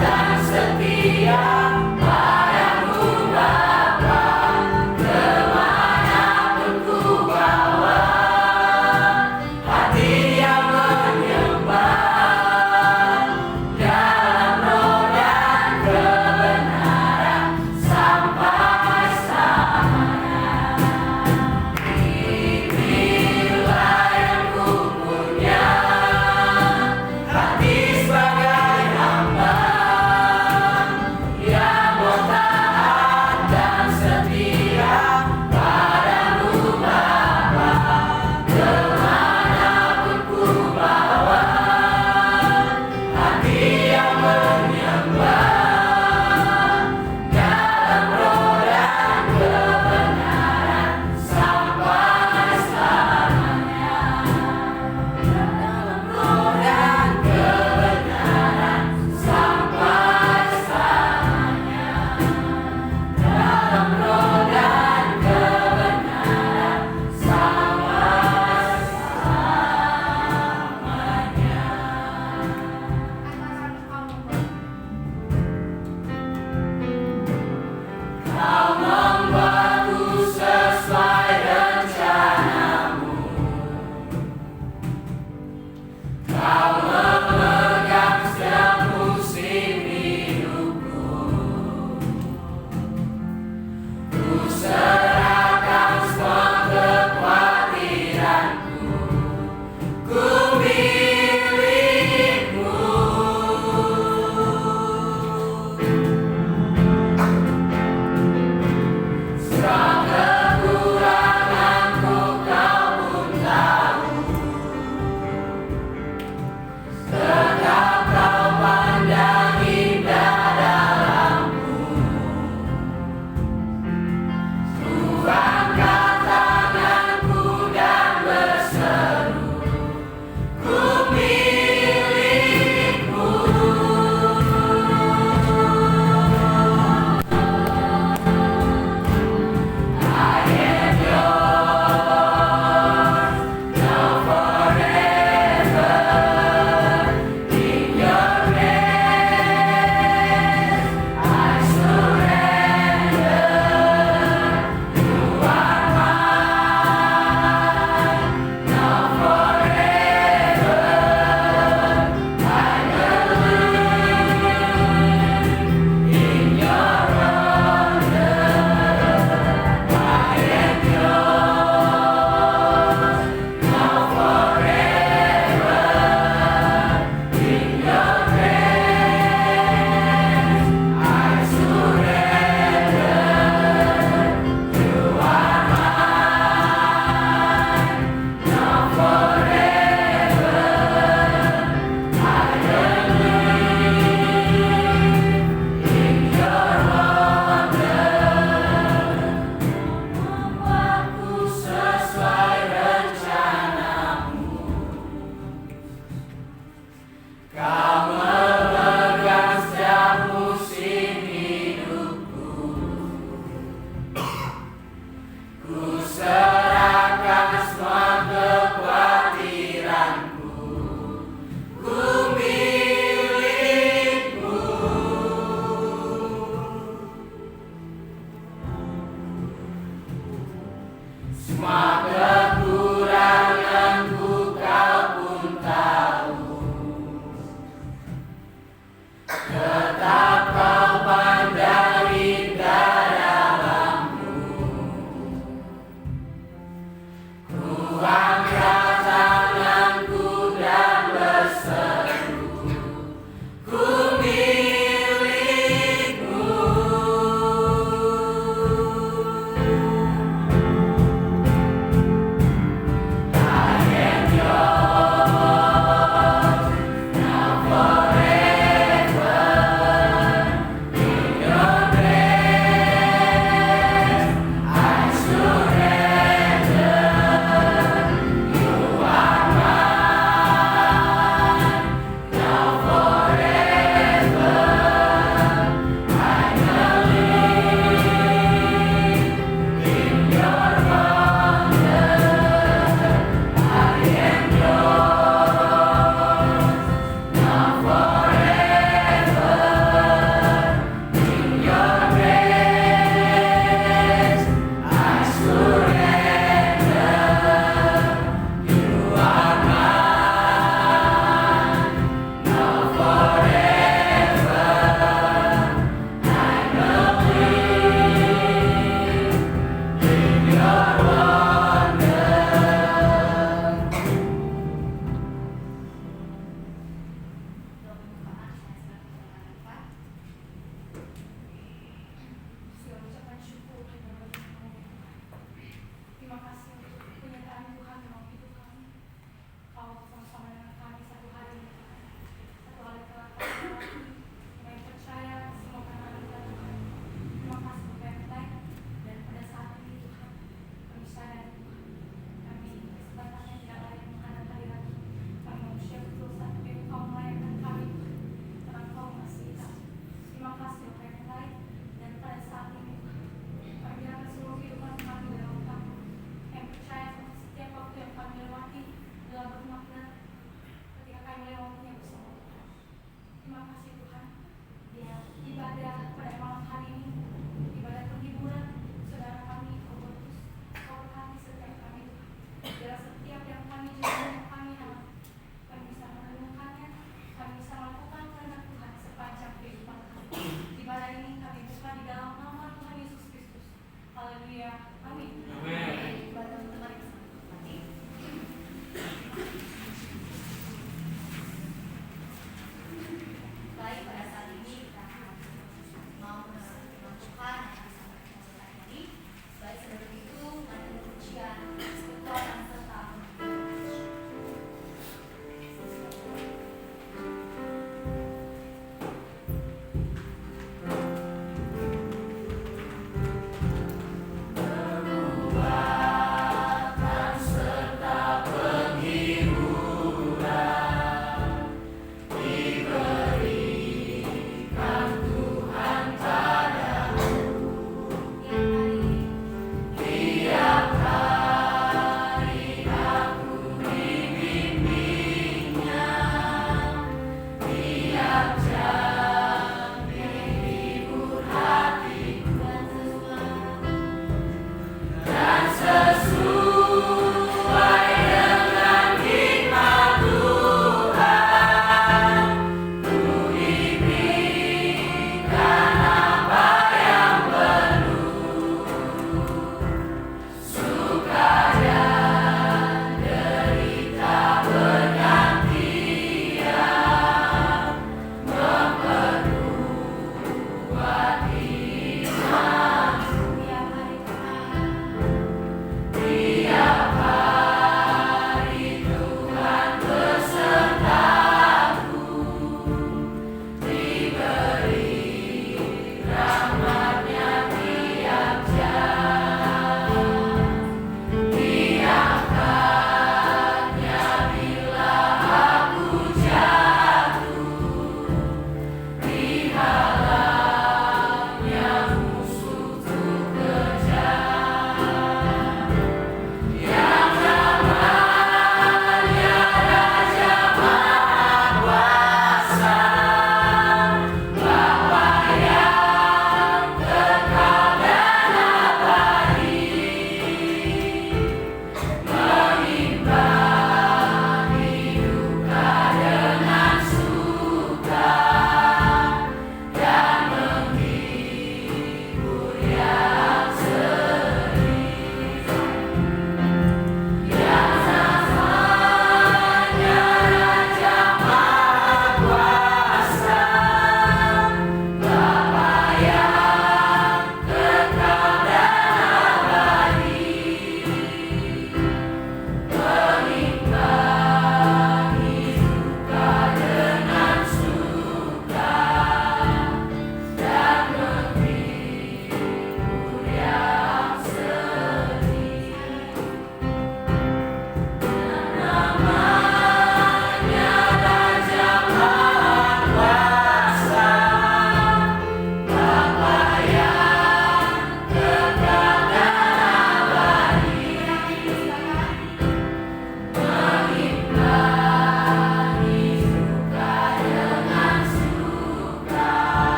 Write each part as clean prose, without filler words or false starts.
forever.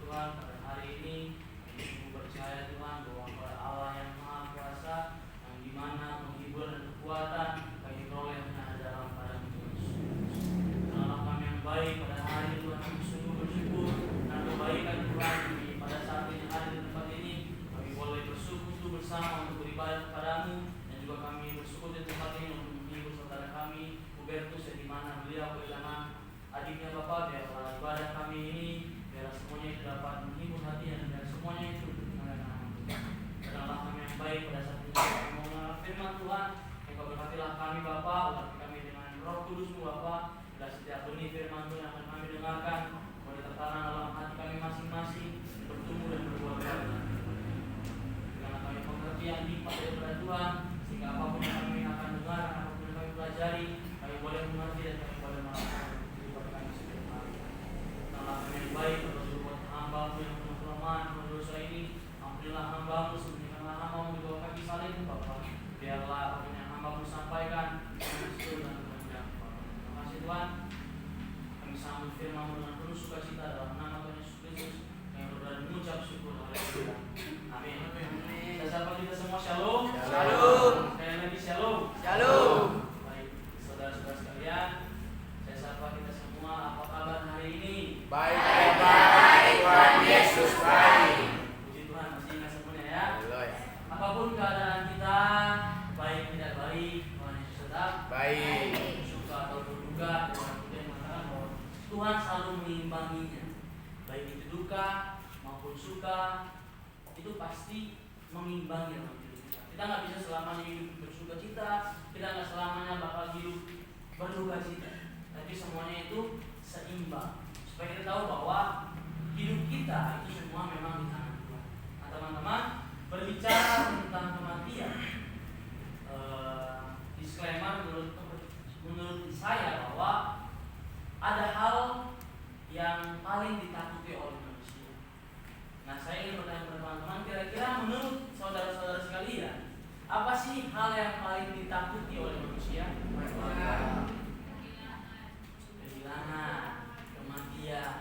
Tuhan pada hari ini. Kami sungguh percaya Tuhan bahwa kepada Allah yang Maha Kuasa, yang dimana menghibur dan kekuatan kami peroleh hanya dalam pada Tuhan Yesus. Allah kami yang baik pada hari ini Tuhan, kami sungguh bersyukur dan kebaikan Tuhan kami pada saat ini hadir di tempat ini. Kami boleh bersekutu bersama untuk beribadah kepadamu, dan juga kami bersyukur di tempat ini untuk menghibur saudara kami Hubertus, yang dimana beliau kehilangan adiknya Bapak. Biarlah ibadah kami ini, biarlah semuanya itu dapat menghibur hati, dan biar semuanya itu mengenai nama Tuhan. Dan Allah kami yang baik pada saat ini kami mau mengenal firman Tuhan. Engkau berkatilah kami Bapak, urapi kami dengan Roh Kudus-Mu Bapak. Dan setiap benih firman Tuhan yang akan kami dengarkan boleh tertanam dalam hati kami masing-masing, bertumbuh dan berbuah baik. Karena kami pengertian lipat daripada Tuhan, sehingga apapun yang kami akan dengar, apapun yang kami pelajari, kami boleh mengerti dan kami boleh melakukan kehidupan kami setiap hari. Allah kami yang baik, berbuat hamba-Mu yang penuh kelemahan, penuh dosa ini. Ampunilah hamba-Mu, sembunyikanlah hamba-Mu di bawah kaki salib Bapak. Biarlah apapun yang hamba-Mu sampaikan kami setuju dan kemudian Bapak. Terima kasih Tuhan. Kami sambut firman-Mu dengan penuh sukacita dalam nama Tuhan Yesus Kristus, yang berdoa dan mengucap syukur. Haleluya. Amin. Kita sapa kita semua shalom. Shalom. Sekali lagi shalom. Shalom. Baik, saudara-saudara sekalian, saya sapa kita semua. Apa kabar hari ini? Baik, baik, Tuhan Yesus baik. Puji Tuhan, masih ingat semuanya ya. Haleluya. Apapun keadaan kita, baik tidak baik, Tuhan Yesus tetap Baik. suka atau berduka. Kemudian mengatakan bahwa Tuhan selalu mengimbanginya, baik itu duka maupun suka, itu pasti mengimbangi dalam hidup kita. Kita nggak bisa selamanya hidup bersuka cita, kita nggak selamanya bakal hidup berduka cita, tapi semuanya itu seimbang. Supaya kita tahu bahwa hidup kita itu semua memang di tangan Tuhan. Nah teman-teman, berbicara tentang kematian, disclaimer menurut saya bahwa ada hal yang paling ditakuti oleh manusia. Nah saya ingin bertanya kepada teman-teman, kira-kira menurut saudara-saudara sekalian, apa sih hal yang paling ditakuti oleh manusia? Kehilangan, kematian.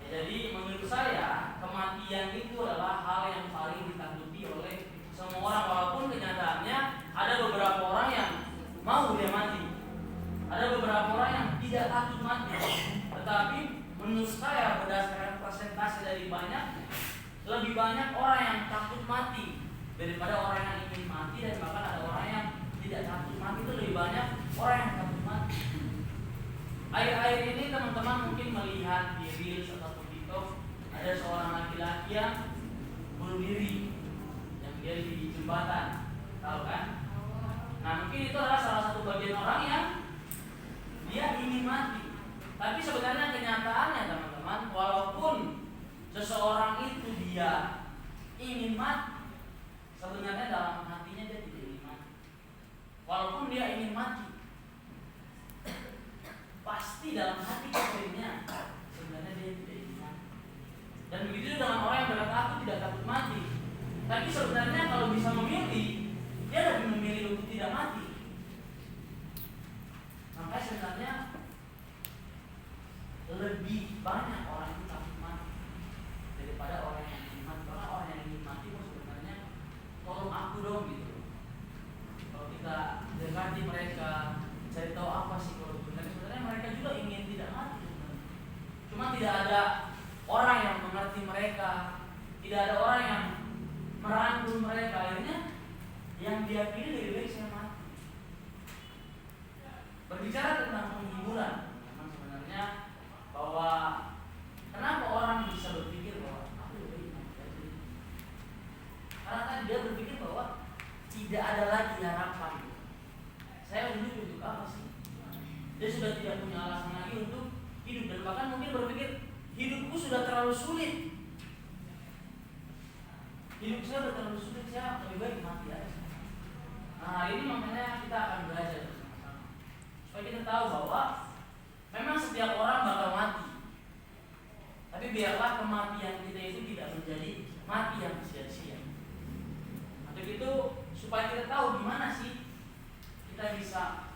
Jadi menurut saya kematian itu adalah hal yang paling ditakuti oleh semua orang, walaupun kenyataannya ada beberapa orang yang mau dia mati, ada beberapa orang yang tidak takut mati. Tetapi menurut saya berdasarkan persentase dari banyak, lebih banyak orang yang takut mati daripada orang yang ingin mati, dan bahkan ada orang yang tidak takut mati itu lebih banyak orang yang takut mati. Akhir-akhir ini teman-teman mungkin melihat di Reels ataupun TikTok, ada seorang laki-laki yang bunuh diri, yang dia di jembatan, tahu kan? Nah mungkin itu adalah salah satu bagian orang yang dia ingin mati. Tapi sebenarnya kenyataannya teman-teman, walaupun seseorang itu dia ingin mati, sebenarnya dalam hatinya dia tidak ingin mati. Walaupun dia ingin mati, pasti dalam hati kecilnya sebenarnya dia tidak ingin mati. Dan begitu dengan orang yang berkata aku tidak takut mati, tapi sebenarnya kalau bisa memilih, dia lebih memilih untuk tidak mati. Maka sebenarnya lebih banyak orang itu takut mati daripada orang yang ingin mati. Karena orang yang ingin mati pun sebenarnya tolong aku dong gitu. Kalau kita dekati mereka, cari tahu apa sih kalau sebenarnya mereka juga ingin tidak mati sebenarnya. Cuma tidak ada orang yang mengerti mereka, tidak ada orang yang merangkul mereka. Akhirnya yang dia pilih lebih baik saya mati. Berbicara tentang penghiburan, teman-teman, sebenarnya bahwa kenapa orang bisa berpikir bahwa aku lebih mati aja. Karena kan dia berpikir bahwa tidak ada lagi harapan. Saya hidup untuk apa sih? Dia sudah tidak punya alasan lagi untuk hidup, dan bahkan mungkin berpikir hidupku sudah terlalu sulit. Hidup saya sudah terlalu sulit, saya lebih baik mati aja. Nah hari ini makanya kita akan belajar bersama-sama supaya kita tahu bahwa memang setiap orang bakal mati. Tapi biarlah kematian kita itu tidak menjadi mati yang sia-sia. Untuk itu supaya kita tahu gimana sih kita bisa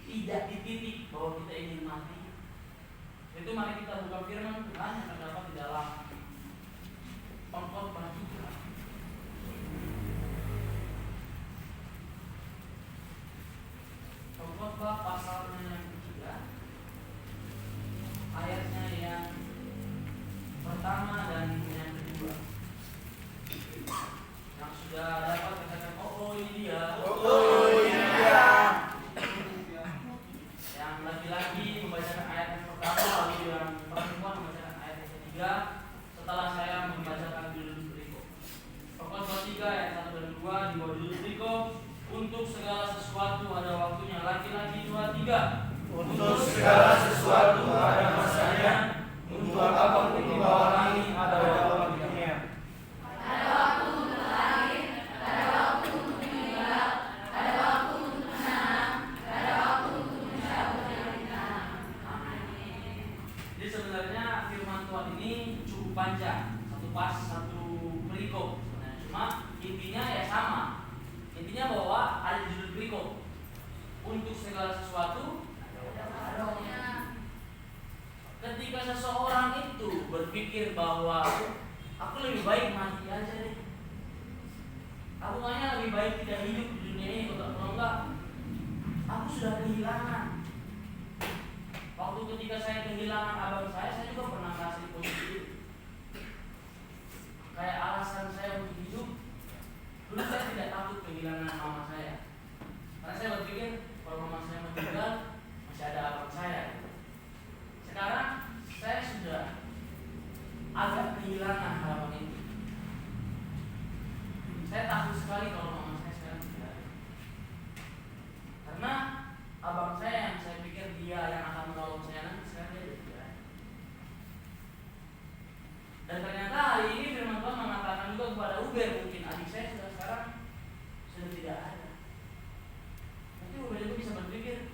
tidak di titik bahwa kita ingin mati. Itu mari kita buka firman Tuhan yang terdapat di dalam setelah saya membacakan judul berikut. Pengkhotbah 3 ayat 1 dan 2 di bawah judul berikut, untuk segala sesuatu ada waktunya. Laki-laki 2-3. Untuk segala sesuatu ada masanya, untuk apapun di bawah langit ada waktunya. Ada waktu untuk lahir, ada waktu untuk meninggal, ada waktu untuk menanam, ada waktu untuk mencabut yang ditanam. Amin. Jadi sebenarnya firman Tuhan ini cukup panjang, satu perikop sebenarnya. Cuma intinya ya sama. Intinya bahwa ada judul perikop. Untuk segala sesuatu ada waktunya. Ketika seseorang itu berpikir bahwa aku lebih baik mati aja deh, aku kayaknya lebih baik tidak hidup di dunia ini, kalau enggak aku sudah kehilangan. Waktu ketika saya kehilangan abang saya juga pernah kasih posisi itu. Kayak alasan saya untuk hidup, dulu saya tidak takut kehilangan mama saya, karena saya berpikir kalau mama saya meninggal masih ada abang saya. Sekarang saya sudah agak kehilangan harapan itu. Saya takut sekali kalau mama saya sekarang tidak ada, karena abang saya yang saya pikir dia yang akan menolong saya nanti, sekarang dia tidak ada. Dan ternyata hari ini firman Tuhan mengatakan juga kepada Uber, mungkin adik saya sekarang sudah tidak ada. Nanti Uber itu bisa berpikir,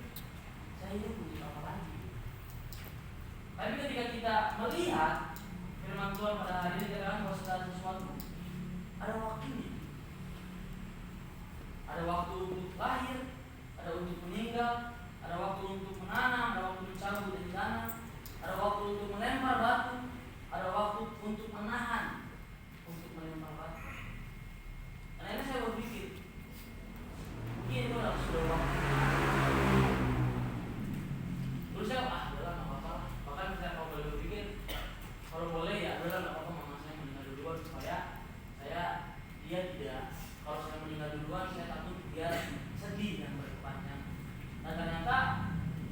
saya hidup untuk apa lagi? Tapi ketika kita melihat firman Tuhan pada hari ini, dikatakan bahwa segala sesuatu ada waktunya. Ada waktu untuk lahir, ada untuk meninggal, ada waktu untuk menanam, ada waktu mencabut dan ditanam, ada waktu untuk melempar batu, ada waktu untuk menahan, untuk melempar batu. Karena ini saya berpikir, mungkin itu adalah sudah waktu. Terus saya udahlah nggak apa-apa. Bahkan saya kalau boleh berpikir, kalau boleh ya udahlah nggak apa-apa mama saya meninggal duluan, supaya dia tidak, kalau saya meninggal duluan saya takut dia sedih dan berkepanjangan. Nah ternyata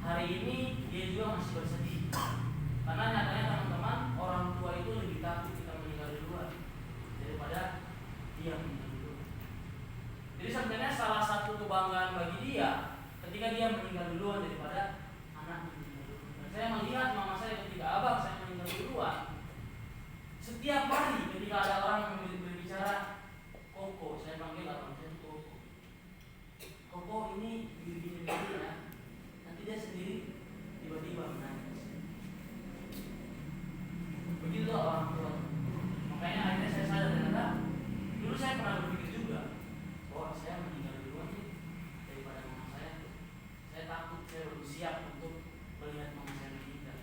hari ini dia juga masih bersedih, karena nyatanya teman-teman, orang tua itu lebih takut kita meninggal duluan daripada dia meninggal duluan. Jadi sebenarnya salah satu kebanggaan bagi dia ketika dia meninggal duluan daripada anaknya meninggal duluan. Dan saya melihat mama saya ketika abang saya meninggal duluan, setiap hari ketika ada orang yang berbicara, Koko, saya panggil abang saya Koko. Koko ini begini ya. Nanti dia sendiri tiba-tiba menangis. Begitu orang tua. Makanya akhirnya saya sadar ternyata dulu saya pernah berpikir juga bahwa saya meninggal duluan nih daripada mama saya. Saya takut, saya belum siap untuk melihat mama saya meninggal.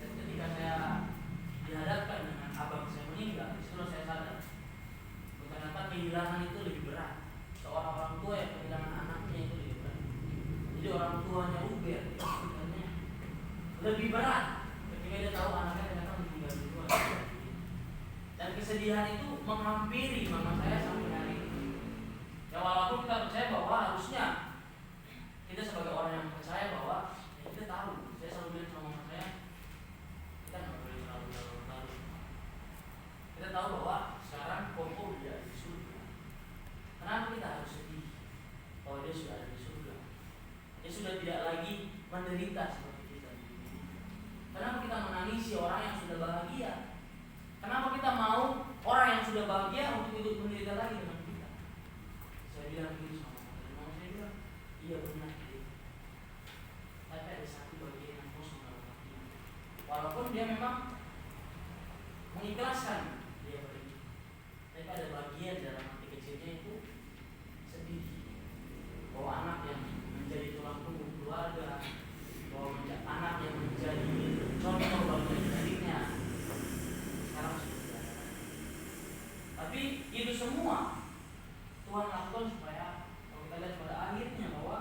Dan ketika saya dihadapkan dengan abang saya meninggal, disitu saya sadar ternyata kehilangan itu lebih berat. Seorang orang tua yang kehilangan anaknya itu lebih berat. Jadi orang tuanya Uber sebenarnya lebih berat ketika dia tahu anaknya ternyata meninggal duluan. Dan kesedihan itu menghampiri mama saya sampai hari ini. Ya walaupun kita percaya bahwa harusnya kita sebagai orang yang percaya bahwa ya kita tahu, saya selalu bilang sama mama saya, kita nggak boleh terlalu larut. Kita tahu bahwa sekarang Koko tidak di surga. Kenapa kita harus sedih bahwa dia sudah ada di surga? Dia sudah tidak lagi menderita seperti kita di dunia. Kenapa kita menangisi orang yang sudah bahagia? Kenapa kita mau orang yang sudah bahagia untuk ikut menderita lagi dengan kita? Saya bilang begitu sama mama saya bilang, iya benar. Tapi ada satu bagian yang kosong dalam hatinya. Walaupun dia memang mengikhlaskan dia pergi, tapi ada bagian dalam hati kecilnya itu sedih bahwa anak yang menjadi tulang punggung keluarga, bahwa anak yang menjadi contoh bagi adiknya sekarang sudah tidak ada. Tapi itu semua Tuhan lakukan supaya kalau kita lihat pada akhirnya bahwa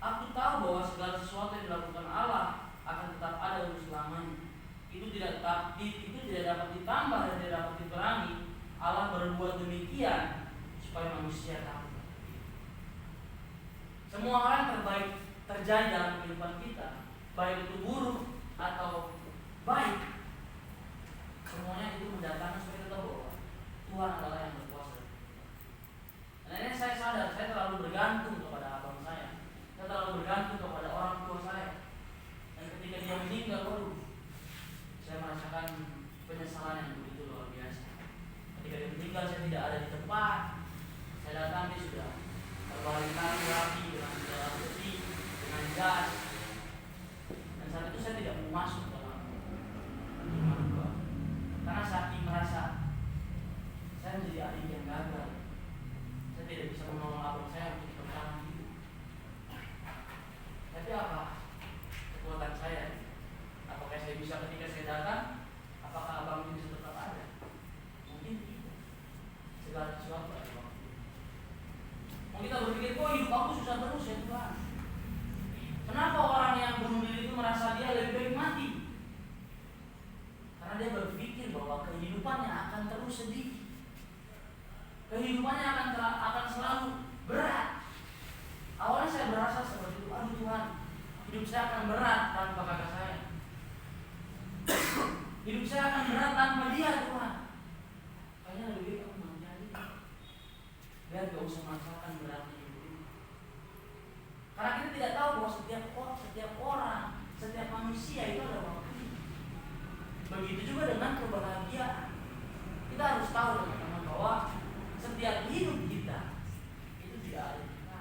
aku tahu bahwa segala sesuatu yang dilakukan Allah akan tetap ada untuk selamanya. Itu tidak dapat ditambah dan tidak dapat dikurangi. Allah berbuat demikian supaya manusia takut. Semua hal yang terbaik terjadi dalam kehidupan kita, baik itu buruk atau baik masuk dalam iman gua. Karena saking merasa saya menjadi adik yang gagal, saya tidak bisa menolong abang saya untuk bertahan hidup. Tapi apa kekuatan saya? Apakah saya bisa ketika saya datang? Apakah abang itu bisa tetap ada? Mungkin tidak. Segala sesuatu ada waktu. Mau kita berpikir, kok hidup aku susah terus ya Tuhan? Kenapa orang yang bunuh diri itu merasa dia lebih baik mati? Karena dia berpikir bahwa kehidupannya akan terus sedih. Kehidupannya akan selalu berat. Awalnya saya berasa seperti itu, aduh Tuhan, hidup saya akan berat tanpa kakak saya. Hidup saya akan berat tanpa dia Tuhan. Kayaknya lebih baik aku mati aja. Biar gak usah merasakan beratnya hidup ini. Karena kita tidak tahu bahwa setiap orang, setiap manusia itu ada waktunya. Begitu juga dengan kebahagiaan. Kita harus tahu teman-teman bahwa setiap hidup kita itu tidak ada kita,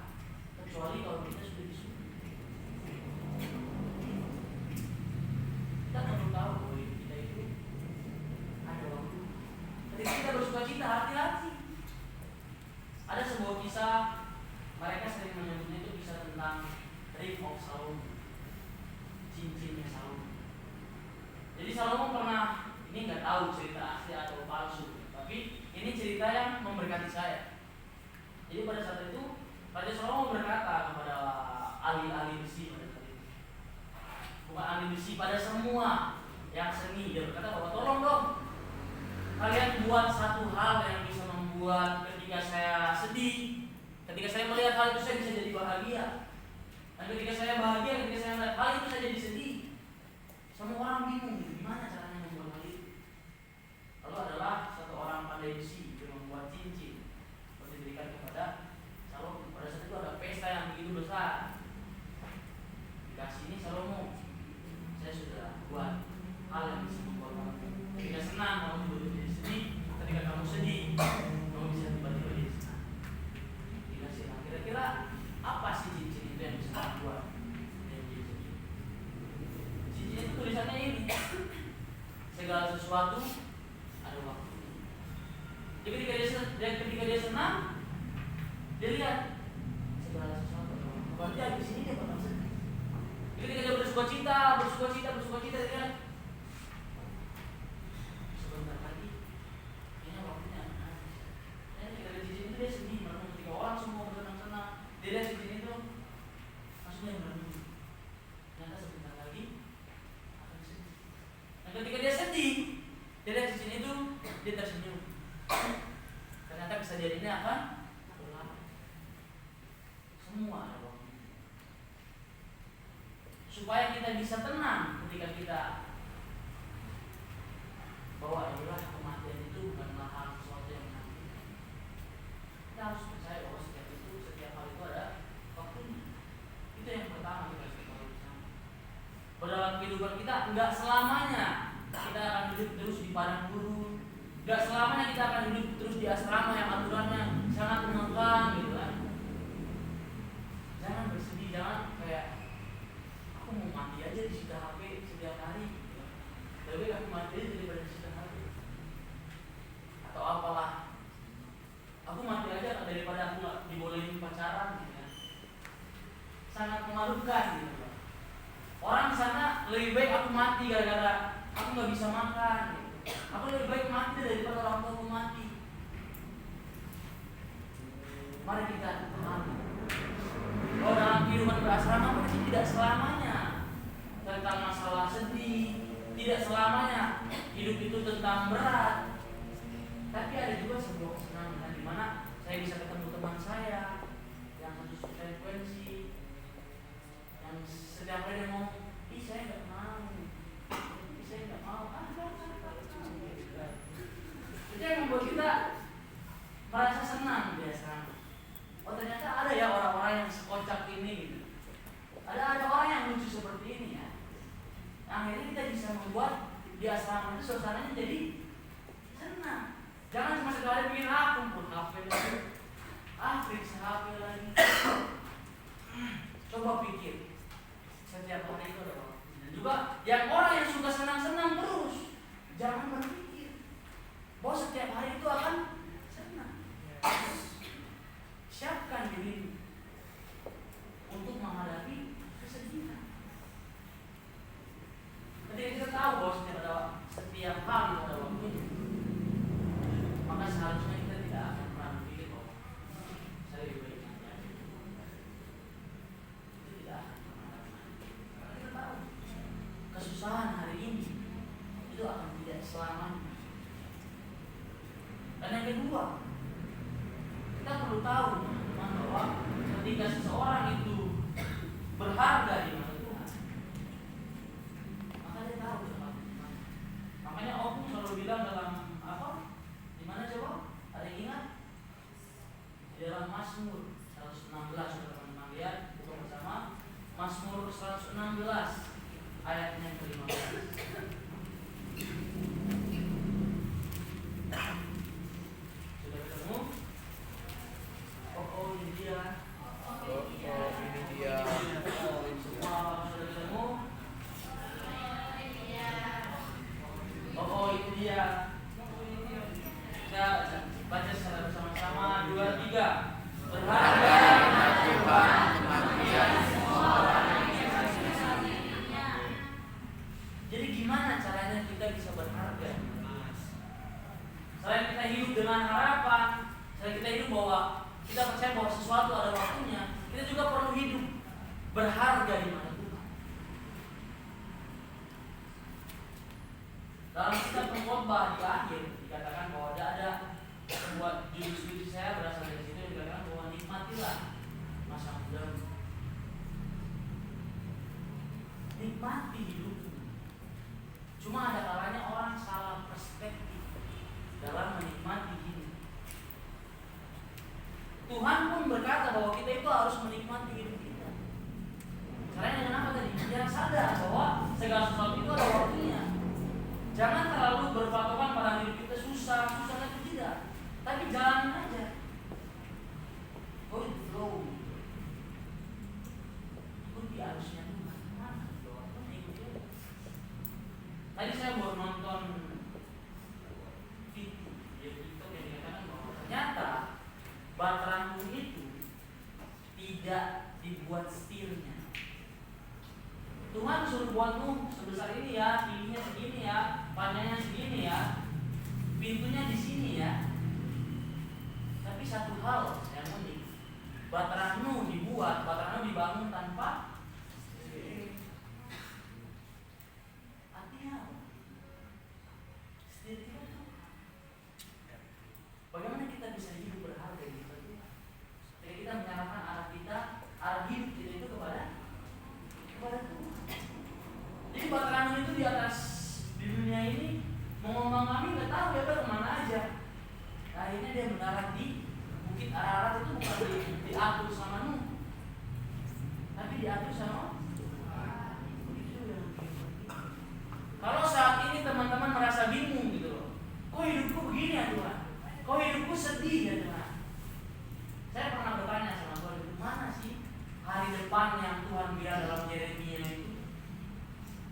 kecuali kalau kita sudah disuntik. Kita perlu tahu bahwa hidup kita itu ada waktu. Ketika kita bersuka cita, hati-hati. Ada sebuah kisah, mereka sering menyebutnya itu kisah tentang Ring of Solomon, cincinnya Salomo. Jadi Salomo pernah, ini nggak tahu cerita asli atau palsu, tapi ini cerita yang memberkati saya. Jadi pada saat itu Raja Salomo berkata kepada ahli-ahli besi pada saat itu, bukan ahli besi, pada semua yang seni, dia berkata bahwa tolong dong kalian buat satu hal yang bisa membuat ketika saya sedih, ketika saya melihat hal itu saya bisa jadi bahagia, dan ketika saya bahagia, ketika saya melihat hal itu saya jadi sedih. Semua orang bingung gimana caranya membuat hal itu. Lalu adalah satu orang pandai besi yang membuat cincin yang diberikan kepada Salomo. Pada saat itu ada pesta yang begitu besar. Dikasih ini Salomo, saya sudah buat hal yang bisa membuat kamu ketika senang kamu tiba-tiba jadi sedih, ketika kamu sedih kamu bisa tiba-tiba jadi senang. Dikasih. Nah, kira-kira apa sih cincin itu yang bisa kamu buat? Cincin itu tulisannya ini, segala sesuatu ada waktu. Jadi ketika dia senang, dia lihat segala sesuatu ada waktu. Berarti habis ini dia bakal sedih. Jadi ketika dia bersuka cita, dia lihat sebentar lagi kayaknya waktunya akan habis. Dan ketika dia cincin itu dia sedih, merenung. Ketika orang semua bersenang-senang, dia lihat cincin itu langsung dia merenung. Ternyata sebentar lagi akan sedih. Dan ketika dia sedih, dia lihat cincin itu, dia tersenyum. Ternyata kesedihan ini akan berlalu. Semua ada waktu. Supaya kita bisa tenang ketika kita bahwa adalah kematian itu bukanlah hal sesuatu yang menakutkan. Kita harus percaya bahwa setiap hal itu ada waktunya. Itu yang pertama kita harus tahu bersama. Dalam kehidupan kita enggak selamanya kita akan hidup terus di padang gurun. Enggak selamanya kita akan hidup terus di asrama yang aturannya sangat mengekang gitu kan. Jangan bersedih, jangan kayak aku mau mati aja di situ HP setiap hari gitu. Lebih aku mati aja daripada di situ HP. Atau apalah, aku mati aja daripada aku gak dibolehin pacaran gitu kan. Sangat memalukan gitu kan. Orang di sana lebih baik aku mati gara-gara aku gak bisa makan gitu. Aku lebih baik mati daripada orang tua aku mati. Mari kita pahami bahwa dalam kehidupan berasrama itu tidak selamanya tentang masalah sedih, tidak selamanya hidup itu tentang berat. Tapi ada juga sebuah kesenangan di mana saya bisa ketemu teman saya yang satu frekuensi, yang setiap hari dia ngomong, ih saya nggak mau, itu yang membuat kita merasa senang biasanya. Oh ternyata ada ya orang-orang yang sekocak ini gitu. Ada orang yang lucu seperti ini ya. Akhirnya kita bisa membuat di asrama itu suasananya jadi senang. Jangan cuma sekali bikin pun HP lagi, periksa HP lagi. Coba pikir, setiap hari itu ada waktu. Dan Juga yang orang yang suka senang-senang terus, jangan berpikir bahwa setiap hari itu akan senang. Siapkan diri untuk menghadapi kesedihan. Ketika kita tahu bahwa setiap hal itu ada waktunya, maka seharusnya kita tidak akan pernah berpikir bahwa saya lebih baik nanti aja. Itu tidak akan pernah. Karena kita tahu kesusahan hari ini itu akan tidak selamanya. Dan yang kedua, kita perlu tahu teman-teman bahwa ketika seseorang itu berharga di mata Tuhan, maka dia tahu berharga di mana. Makanya Om selalu bilang dalam di mana coba? Ada yang ingat? Di dalam Mazmur 116, teman-teman lihat buka bersama. Mazmur 116 ayatnya yang ke-15. Sudah ketemu? Oh ini dia. Ini dia. Semua sudah ketemu? Oh itu dia. Kita baca secara bersama-sama. 2, 3. Berharga Tuhan kematian semua orang yang Jadi gimana caranya kita bisa berharga? Selain kita hidup dengan harapan, selain kita hidup bahwa kita percaya bahwa sesuatu ada waktunya, kita juga perlu hidup berharga di mata Tuhan. Dalam kitab Pengkhotbah di akhir dikatakan bahwa ada sebuah judul studi saya berasal dari situ, dikatakan bahwa nikmatilah masa mudamu. Nikmati hidupmu. Cuma ada kalanya orang salah perspektif dalam menikmati hidup. Tuhan pun berkata bahwa kita itu harus menikmati hidup kita. Caranya dengan apa tadi? Yang sadar bahwa segala sesuatu itu ada waktunya. Jangan terlalu berpatokan pada hidup kita susah itu tidak. Tapi jalanin aja. Go with the flow. Ikuti arusnya Tuhan. Mana? Ikuti. Tadi saya baru nonton video di TikTok yang dikatakan bahwa ternyata baterang itu tidak dibuat setirnya. Tuhan suruh buatmu sebesar ini ya, tingginya segini ya, panjangnya segini ya, pintunya di sini ya. Tapi satu hal yang unik, baterangmu dibangun tanpa setir. Artinya apa? Setir kita Tuhan. Bagaimana kita bisa hidup berharga di mata Tuhan? Ketika kita menyerahkan arah hidup kita itu kepada Tuhan. Jadi baterang itu di atas di dunia ini mau kami nggak tahu ya kemana aja. Nah, akhirnya dia mendarat di Bukit Ararat. Itu bukan diatur sama Nuh, tapi diatur sama Kalau saat ini teman-teman merasa bingung gitu loh, kok hidupku begini ya Tuhan, kok hidupku sedih ya Tuhan. Saya pernah bertanya sama Tuhan, mana sih hari depan yang Tuhan bilang dalam Yeremia itu?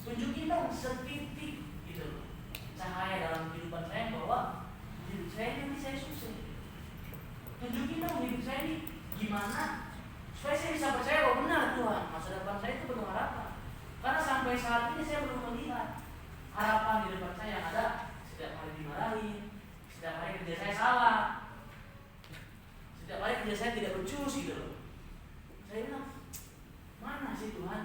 Tunjukin dong setitik gitu loh, cahaya dalam kehidupan saya bahwa hidup saya nanti saya sukses. Tunjukin dong hidup saya ini gimana supaya saya bisa percaya bahwa benar Tuhan masa depan saya itu penuh harapan. Karena sampai saat ini saya belum melihat harapan di depan saya yang ada. Setiap hari dimarahin, setiap hari kerja saya salah, setiap hari kerja saya tidak becus gitu loh. Saya bilang, mana sih Tuhan?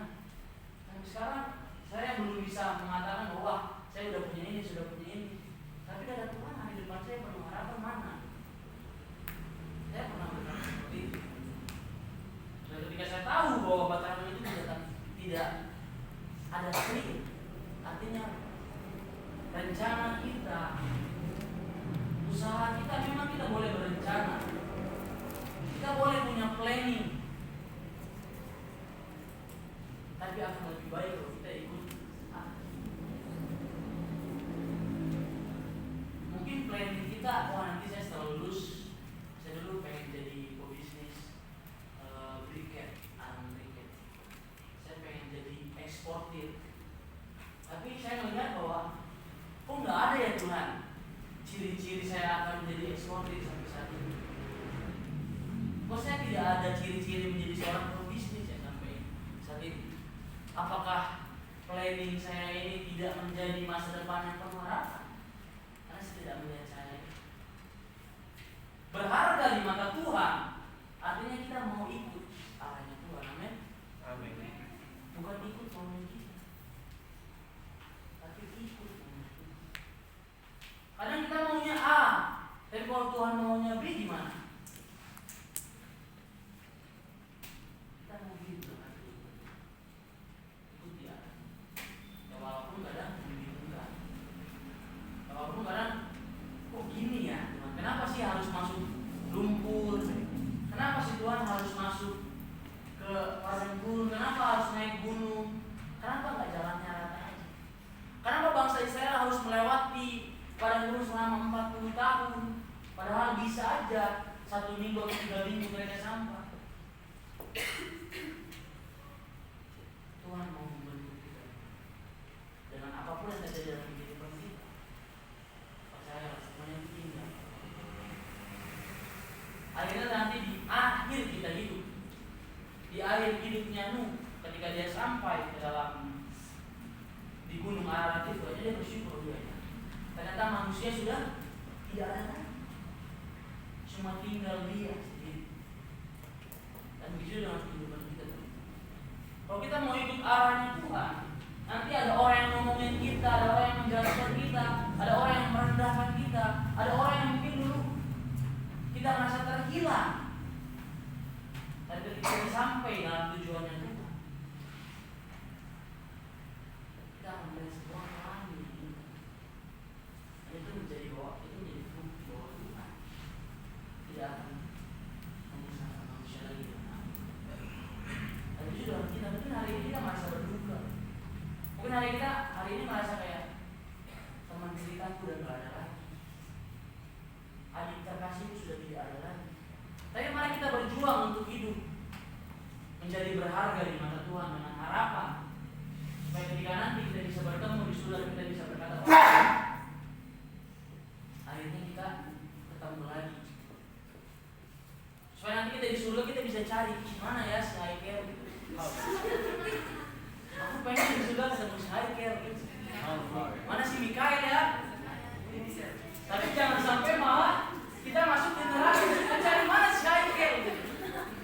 Sampai sekarang saya belum bisa mengatakan bahwa saya sudah punya ini. Tapi kata Tuhan, hari depan saya penuh harapan mana? Saya pernah berkata seperti itu. Dan ketika saya tahu bahwa baterang itu tidak ada clear, artinya rencana kita, usaha kita, memang kita boleh berencana, kita boleh punya planning, tapi akan lebih baik kalau kita ikut. Mungkin planning kita, nanti saya setelah lulus, saya dulu pengen jadi pebisnis briket, saya pengen jadi eksportir. ciri-ciri saya akan menjadi eksportir sampai saat ini. Kok saya tidak ada ciri-ciri menjadi seorang pebisnis ya sampai saat ini? Apakah planning saya ini tidak menjadi masa depan yang penuh harapan? Karena saya tidak melihat saya berharga di mata Tuhan. Artinya kita mau ikut arahnya Tuhan. Amin. Amin. Bukan ikut maunya kita, tapi ikut maunya Tuhan. Kadang kita maunya A, tapi kalau Tuhan maunya B gimana? Kita mau B bukan ikut dia. Ya walaupun kadang membingungkan, ya walaupun kadang kok gini ya Tuhan? Kenapa sih harus masuk lumpur? Kenapa sih Tuhan harus masuk ke padang gurun? Kenapa harus naik gunung? Kenapa nggak jalannya rata aja? Kenapa bangsa Israel harus melewati padang gurun selama 40 tahun? Padahal bisa aja 1 minggu atau 3 minggu mereka sampai. Tuhan mau membentuk kita dengan apapun yang terjadi dalam kehidupan kita. Percayalah, semuanya itu indah. Akhirnya nanti di akhir kita hidup, di akhir hidupnya Nuh, ketika dia sampai ke dalam di gunung Ararat itu aja dia bersyukur dia. Ternyata manusia sudah tidak ada lagi, cuma tinggal dia sendiri. Dan begitu dengan kehidupan kita. Kalau kita mau ikut arahnya Tuhan, nanti ada orang yang ngomongin kita, ada orang yang menjelaskan kita, ada orang yang merendahkan kita, ada orang yang mungkin dulu kita merasa terhilang. Dan ketika kita sampai dalam tujuannya Tuhan, kita akan melihat sebuah langit. Dan itu menjadi bukti bahwa Tuhan tidak akan memisahkan manusia lagi dengan Allah. Dan itu dalam kita, mungkin hari ini kita merasa berduka. Mungkin hari ini merasa kayak teman ceritaku udah gak ada lagi, adik terkasihku sudah tidak ada lagi. Tapi mari kita berjuang untuk hidup menjadi berharga di mata Tuhan dengan harapan supaya ketika nanti kita bisa bertemu di surga, kita bisa berkata, oh, akhirnya kita ketemu lagi. Supaya nanti kita di surga kita bisa cari gimana ya si Haiker gitu. Aku pengen di surga ketemu si Haiker gitu. Mana si Mikael ya? Tapi jangan sampai malah kita masuk di neraka, kita cari mana si Haiker gitu.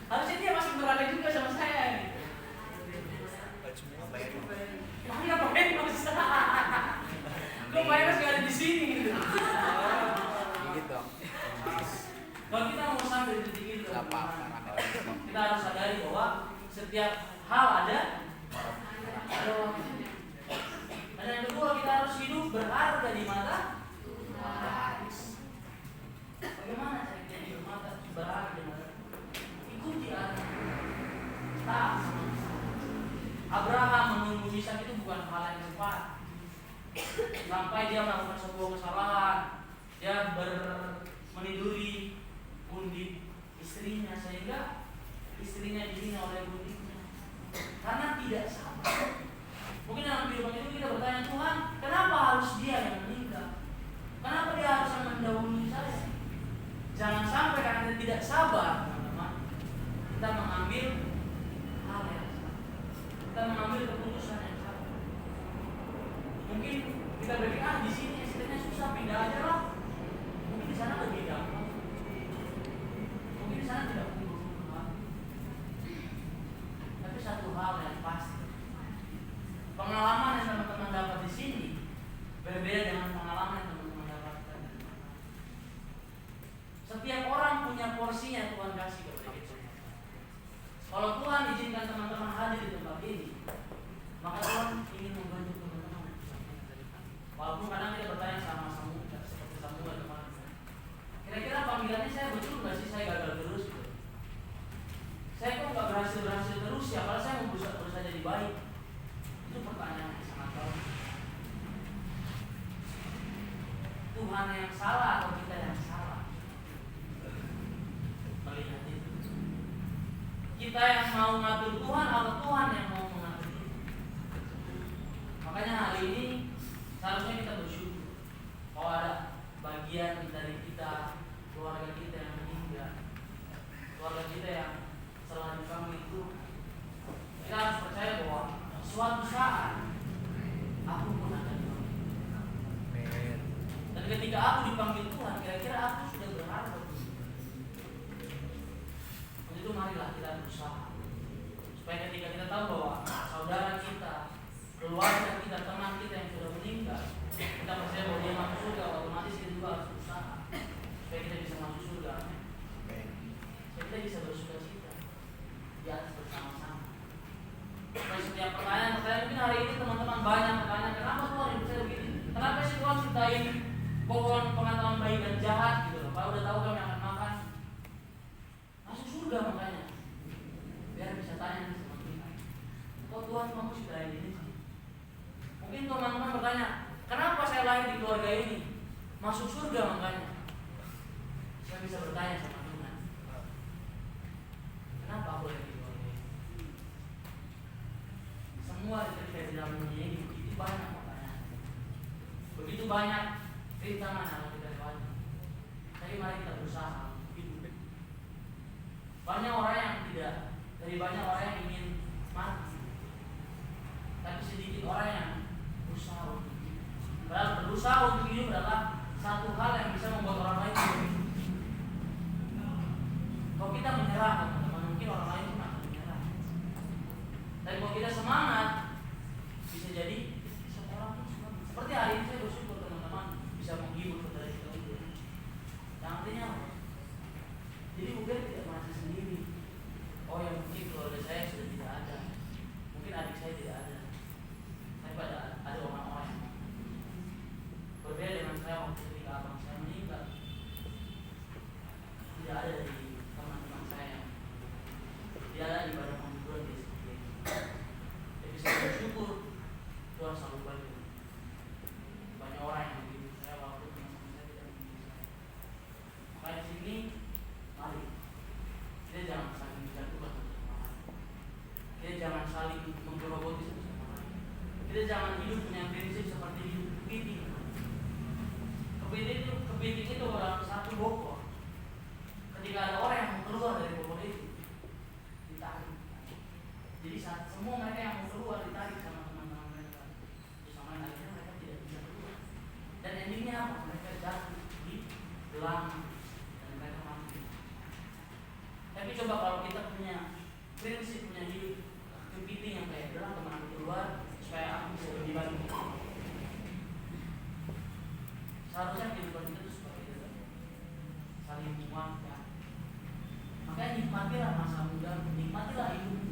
Harusnya dia masuk neraka juga sama saya gitu. Tapi ngapain mas? Kok Mas gak ada di sini gitu? Kalau kita mau sampai di titik itu, kita harus sadari bahwa setiap hal ada waktunya. Dan yang kedua, kita harus hidup berharga di mata Tuhan. Bagaimana cara kita hidup berharga di mata Tuhan? Ikuti arah. Taat sama Abraham menunggu Ishak itu bukan hal yang cepat. Sampai dia melakukan sebuah kesalahan, dia meniduri gundik istrinya sehingga istrinya dihina oleh gundiknya karena tidak sabar. Mungkin dalam kehidupan itu kita bertanya, Tuhan, kenapa harus dia yang meninggal? Kenapa dia harus yang mendahului saya? Jangan sampai karena kita tidak sabar, teman-teman, kita mengambil hal yang salah, kita mengambil keputusan yang salah. Mungkin kita berpikir, di sini istrinya susah, pindah aja lah. Mungkin di sana lebih gampang. Mungkin di sana tidak kumpul-kumpul. Tapi satu hal yang pasti, pengalaman yang teman-teman dapat di sini berbeda dengan pengalaman yang teman-teman dapatkan di mana. Setiap orang punya porsinya Tuhan kasih kepada kita. Kalau Tuhan izinkan teman-teman hadir di tempat ini, maka Tuhan ingin membantu teman-teman. Walaupun kadang kita bertanya sama Samuel, seperti Samuel kemarin. Kira-kira panggilannya saya betul nggak sih, saya gagal terus gitu. Saya kok nggak berhasil terus ya, kalau saya mau berusaha jadi baik. Itu pertanyaan yang sangat bagus. Tuhan yang salah atau kita yang salah? Melihat itu, kita yang mau ngatur Tuhan atau Tuhan yang mau mengatur kita? Makanya hari ini seharusnya kita bersyukur kalau ada bagian ketika aku dipanggil Tuhan, kira-kira aku sudah berharga. Untuk itu marilah kita berusaha supaya ketika kita tahu bahwa saudara kita, keluarga kita, teman kita yang sudah meninggal, kita percaya bahwa dia masuk surga, otomatis kita juga harus berusaha supaya kita bisa masuk surga. Supaya kita bisa bersuka-cita di atas bersama-sama. Supaya setiap pertanyaan mungkin hari ini teman-teman banyak bertanya, kenapa Tuhan hidup saya begini? Kenapa sih Tuhan ciptain pohon pengetahuan baik dan jahat gitu loh? Kalau udah tahu kami akan makan, masuk surga makanya. Biar bisa tanya sama Tuhan, kok Tuhan kamu ciptain ini sih? Mungkin teman-teman bertanya, kenapa saya lahir di keluarga ini? Masuk surga makanya. Saya bisa bertanya sama Tuhan, kenapa aku lahir di keluarga ini? Semua ketika di dalam dunia ini begitu banyak pertanyaan, begitu banyak rintangan yang harus kita lewati. Tapi mari kita berusaha hidup. Banyak orang yang tidak, dari banyak orang yang ingin mati, tapi sedikit orang yang berusaha untuk hidup. Padahal berusaha untuk hidup adalah satu hal yang bisa membuat orang lain hidup. Kalau kita menyerah, teman-teman, mungkin orang lain pun akan menyerah. Dan kalau kita semangat, bisa jadi seorang pun semangat. Seperti hari ini saya bersyukur teman-teman bisa menghibur saudara kita itu. Yang artinya apa? Jadi bukan tidak merasa sendiri. Oh ya mungkin keluarga saya sudah tidak ada, mungkin adik saya tidak ada. Tapi ada orang-orang yang berbeda dengan saya waktu ketika abang saya meninggal. Tidak ada dari teman-teman saya, tidak ada ibadah penghiburan di seperti ini. Jadi saya bersyukur Tuhan selalu baik. Banyak orang yang menghibur saya waktu teman-teman saya tidak menghibur saya. Maka di sini mari kita jangan saling menjatuhkan satu sama lain. Kita jangan saling menggerogoti satu sama lain. Kita jangan hidup dengan prinsip seperti hidup kepiting. Kepiting itu adalah satu bokor. Ketika ada orang yang mau keluar dari bokor itu, ditarik. Jadi saat semua mereka yang mau keluar ditarik sama teman-teman mereka. Sama akhirnya mereka tidak bisa keluar. Dan endingnya apa? Mereka jatuh di gelang dan mereka mati. Tapi coba kalau kita punya prinsip, punya hidup kepiting yang kayak gelang, teman keluar supaya aku bisa lebih baik. Seharusnya kehidupan kita itu seperti itu, saling menguatkan. Makanya nikmatilah masa muda, nikmatilah hidup.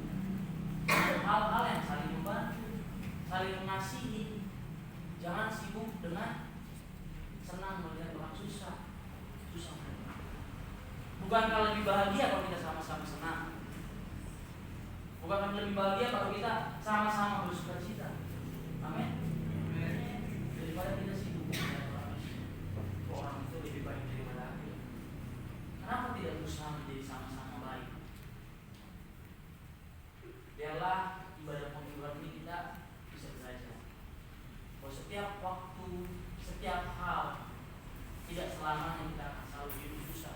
Hal-hal yang saling membantu, saling mengasihi. Jangan sibuk dengan senang melihat orang susah. Bukankah lebih bahagia kalau kita sama-sama senang? Bukankah lebih bahagia kalau kita sama-sama bersukacita? Amin. Daripada kita sibuk melihat orang itu lebih baik daripada aku. Kenapa tidak berusaha menjadi sama-sama baik? Biarlah ibadah penghiburan ini kita bisa belajar bahwa setiap waktu, setiap hal, tidak selamanya kita akan selalu hidup susah.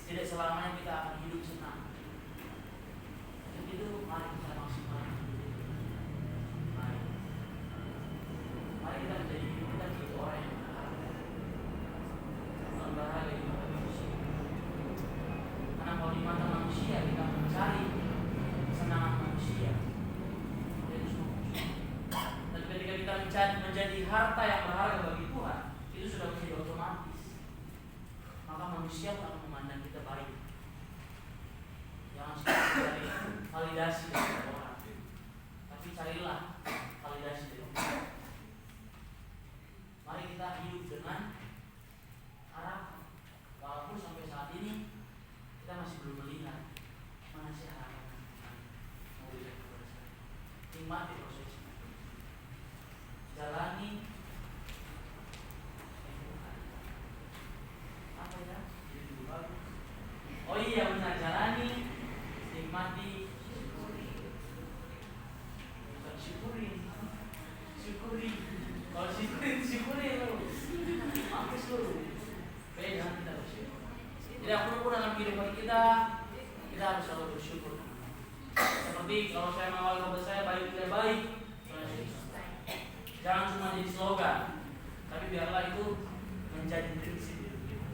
Tidak selamanya kita akan hidup senang. Jadi itu mari kita maksimalkan. Mari kita menjadi hidup kita jadi orang yang berharga. Bukan berharga di mata manusia. Karena kalau di mata manusia kita mencari kesenangan manusia, itu semua musuh. Dan ketika kita menjadi harta yang berharga bagi Tuhan, itu sudah menjadi otomatis. Maka manusia akan memandang kita baik. Jangan suka mencari validasi dari orang, tapi carilah validasi dari Tuhan. Mari kita hidup dengan harapan. Walaupun sampai saat ini kita masih belum melihat mana sih harapan yang mau diberikan kepada saya. Nikmati prosesnya, jalani. Apa ya? Oh iya benar, jalani, nikmati, bukan syukuri. Kalau syukuri lo, mampus lo. Jangan kita bersyukur. Tidak perlu dalam kehidupan kita harus selalu bersyukur. Seperti kalau saya mengawal kepada saya baik tidak baik, jangan cuma jadi slogan, tapi biarlah itu menjadi prinsip hidup kita.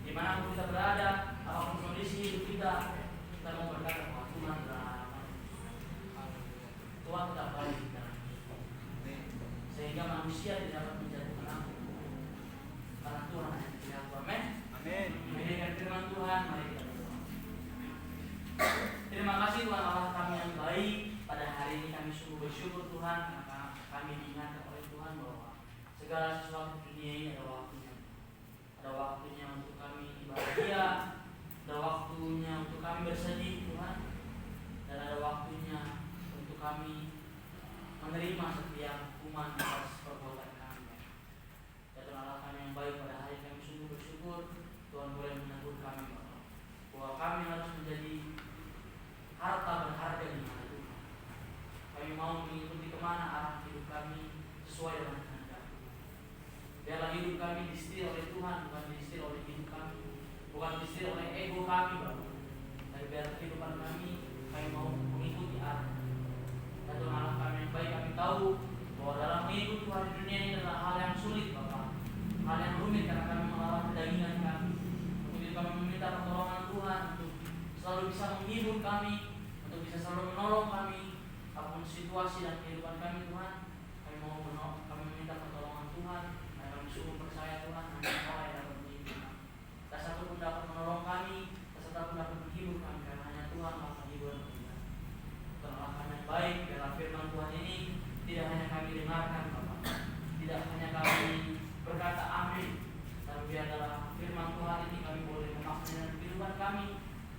Dimanapun kita berada, apapun kondisi hidup kita mau berkata bahwa Tuhan telah Tuhan tidak baik dalam hidup, sehingga manusia tidak dapat menjatuhkan aku, karena Tuhan hanya tidak. Amin. Amin. Mendengar firman Tuhan, mari kita berdoa. Terima kasih Tuhan Allah kami yang baik. Pada hari ini kami sungguh bersyukur Tuhan, karena kami diingatkan oleh Tuhan bahwa segala sesuatu di dunia ini ada waktunya. Ada waktunya untuk kami bahagia, ada waktunya untuk kami bersedih Tuhan, dan ada waktunya untuk kami menerima setiap hukuman atas perbuatan kami. Ya Tuhan Allah kami yang baik, pada hari kami sungguh bersyukur Tuhan boleh menegur kami bahwa kami harus menjadi harta berharga di mana Tuhan. Kami mau mengikuti kemana arah hidup kami sesuai dengan kehendak Tuhan. Biarlah hidup kami disetir oleh Tuhan, bukan disetir oleh hidup kami, bukan disetir oleh ego kami Bapak. Tapi biar kehidupan kami mau mengikuti arah. Dan Tuhan Allah kami yang baik, kami tahu bahwa dalam mengikuti Tuhan di dunia ini adalah hal yang sulit Bapak, hal yang rumit karena kami melawan kedagingan kami. Untuk itu kami meminta pertolongan Tuhan untuk selalu bisa menghibur kami, untuk bisa selalu menolong kami apapun situasi dan kehidupan kami Tuhan. Kami meminta pertolongan Tuhan, dan kami sungguh percaya Tuhan hanya Allah yang dapat menghibur kami. Tak satu pun dapat menolong kami, tak satu pun dapat menghibur kami, karena hanya Tuhan Allah menghibur kami. Tuhan Allah kami yang baik, dalam firman Tuhan ini tidak hanya kami dengarkan Bapak, tidak hanya kami berkata amin, tapi biar dalam firman Tuhan ini kami boleh memaknai kehidupan kami,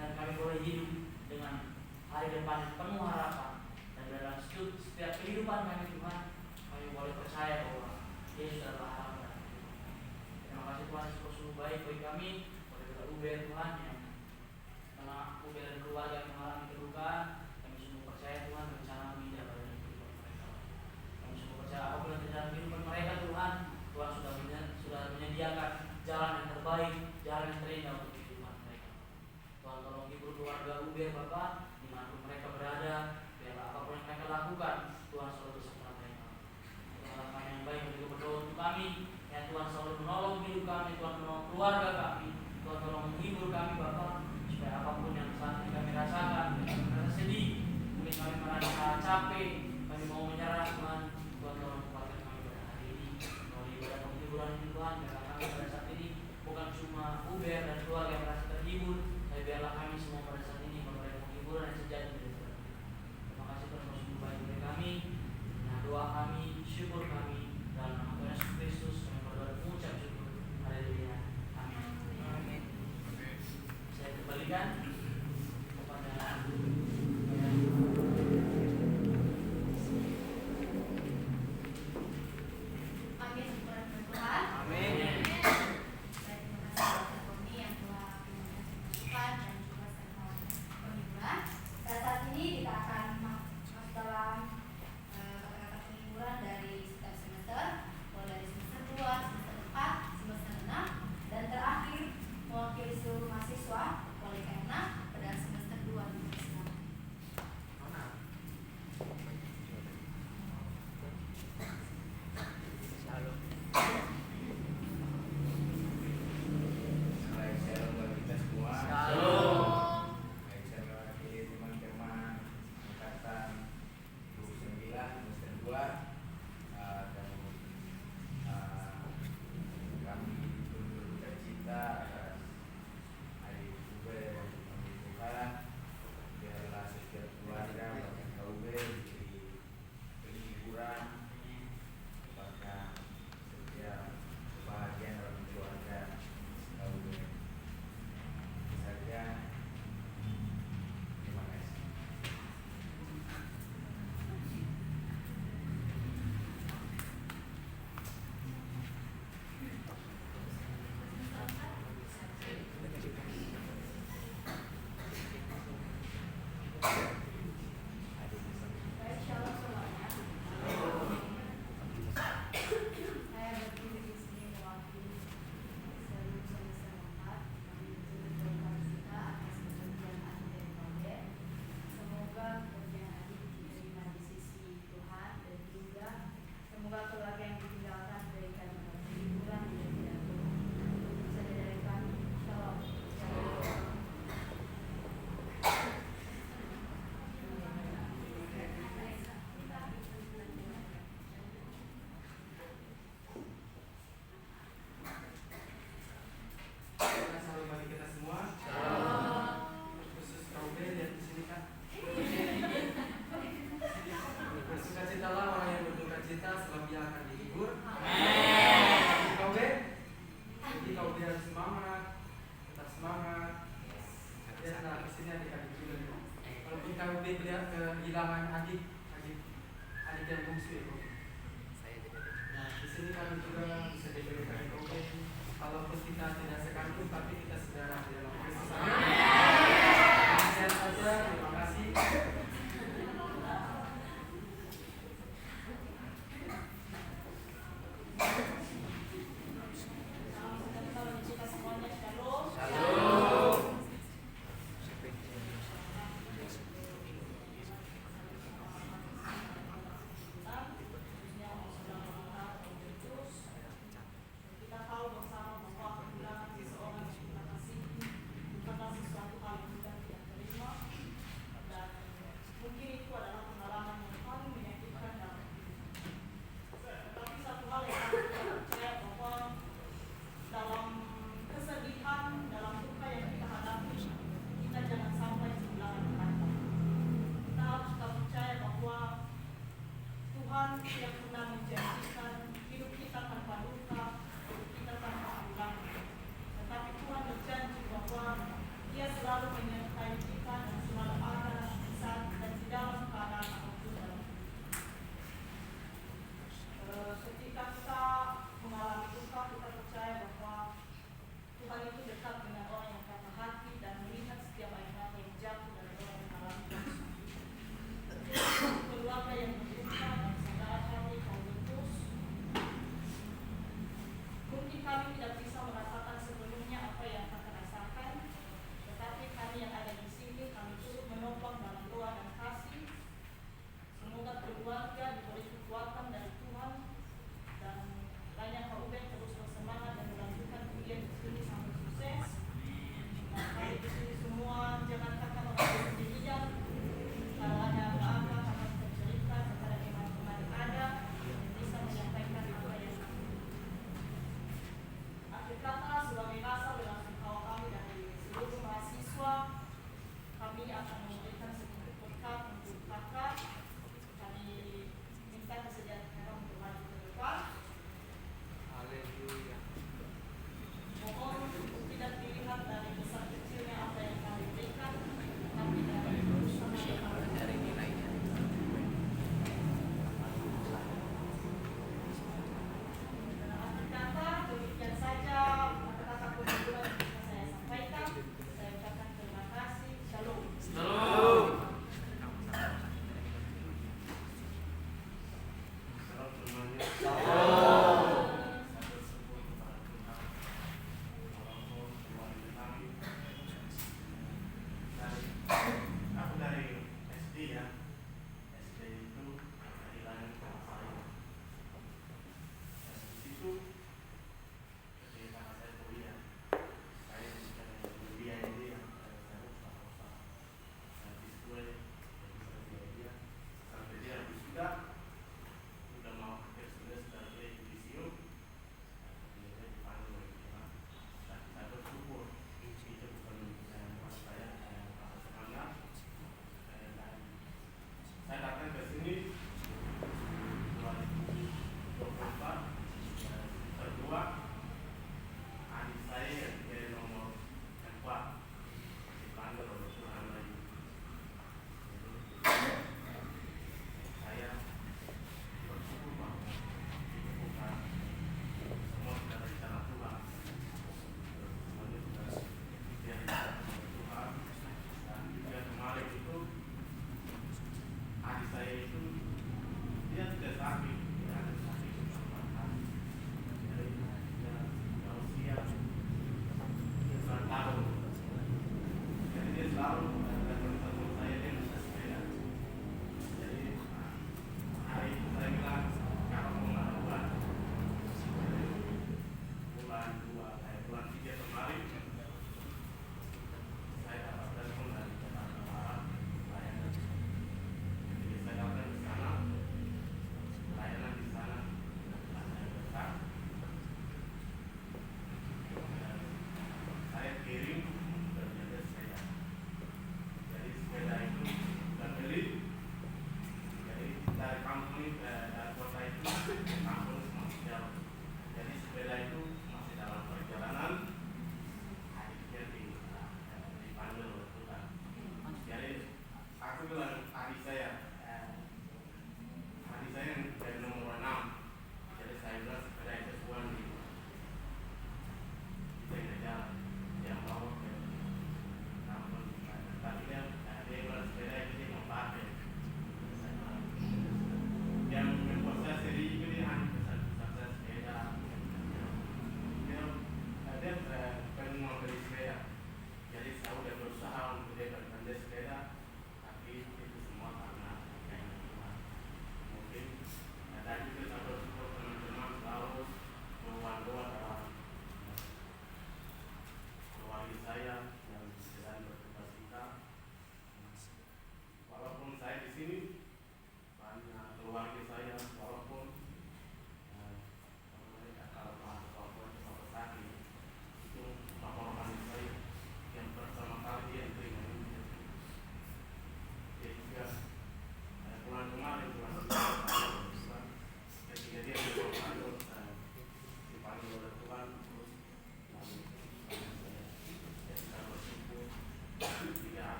dan kami boleh hidup dengan hari depan yang penuh harapan. Dan dalam setiap kehidupan kami Tuhan, kami boleh percaya bahwa Yesus adalah harapan. Terima kasih Tuhan, sungguh baik bagi kami. Boleh kita uber Tuhan yang telah uber dan keluarga yang mengalami kedukaan. Kami sungguh percaya Tuhan rencana-Mu indah pada kehidupan mereka. Kami sungguh percaya apapun yang terjadi dalam kehidupan mereka Tuhan, Tuhan sudah menyediakan jalan yang terbaik, jalan yang terindah untuk kehidupan mereka. Tuhan tolong hibur keluarga uber Bapak, dimanapun mereka berada, biarlah apapun yang mereka lakukan, Tuhan selalu bersama mereka. Tuhan kami yang baik, juga berdoa untuk kami, ya Tuhan selalu menolong hidup kami, Tuhan menolong keluarga kami, Tuhan tolong menghibur kami Bapak, supaya apapun yang saat ini kami rasakan, kami merasa sedih, mungkin kami merasa capek, kami mau menyerah Tuhan, Tuhan tolong kuatkan kami pada hari ini, melalui ibadah penghiburan ini Tuhan, biarlah kami pada saat ini bukan cuma uber dan keluarga yang merasa terhibur, tapi biarlah kami semua pada saat ini memberi penghiburan yang sejati dari Tuhan. Terima kasih Tuhan, sungguh baik bagi kami. Nah, doa kami, syukur kami dalam nama Tuhan Yesus Kristus, kami berdoa dan mengucap syukur. Haleluya. Amin. Amin. Saya kembalikan kepada Amin. Syukur Tuhan. Amin. Baik, terima kasih Dr. Boni yang telah menyampaikan dan juga serta penghiburan. Dan saat ini kita akan masuk dalam kata-kata penghiburan dari setiap semester, mulai dari semester 2, semester 4, semester 6, dan terakhir mewakili seluruh mahasiswa oleh karena juga bisa diberikan problem. Kalaupun kita tidak sekantum, tapi kita sudah di dalam Kristus. Sekian saja, terima kasih.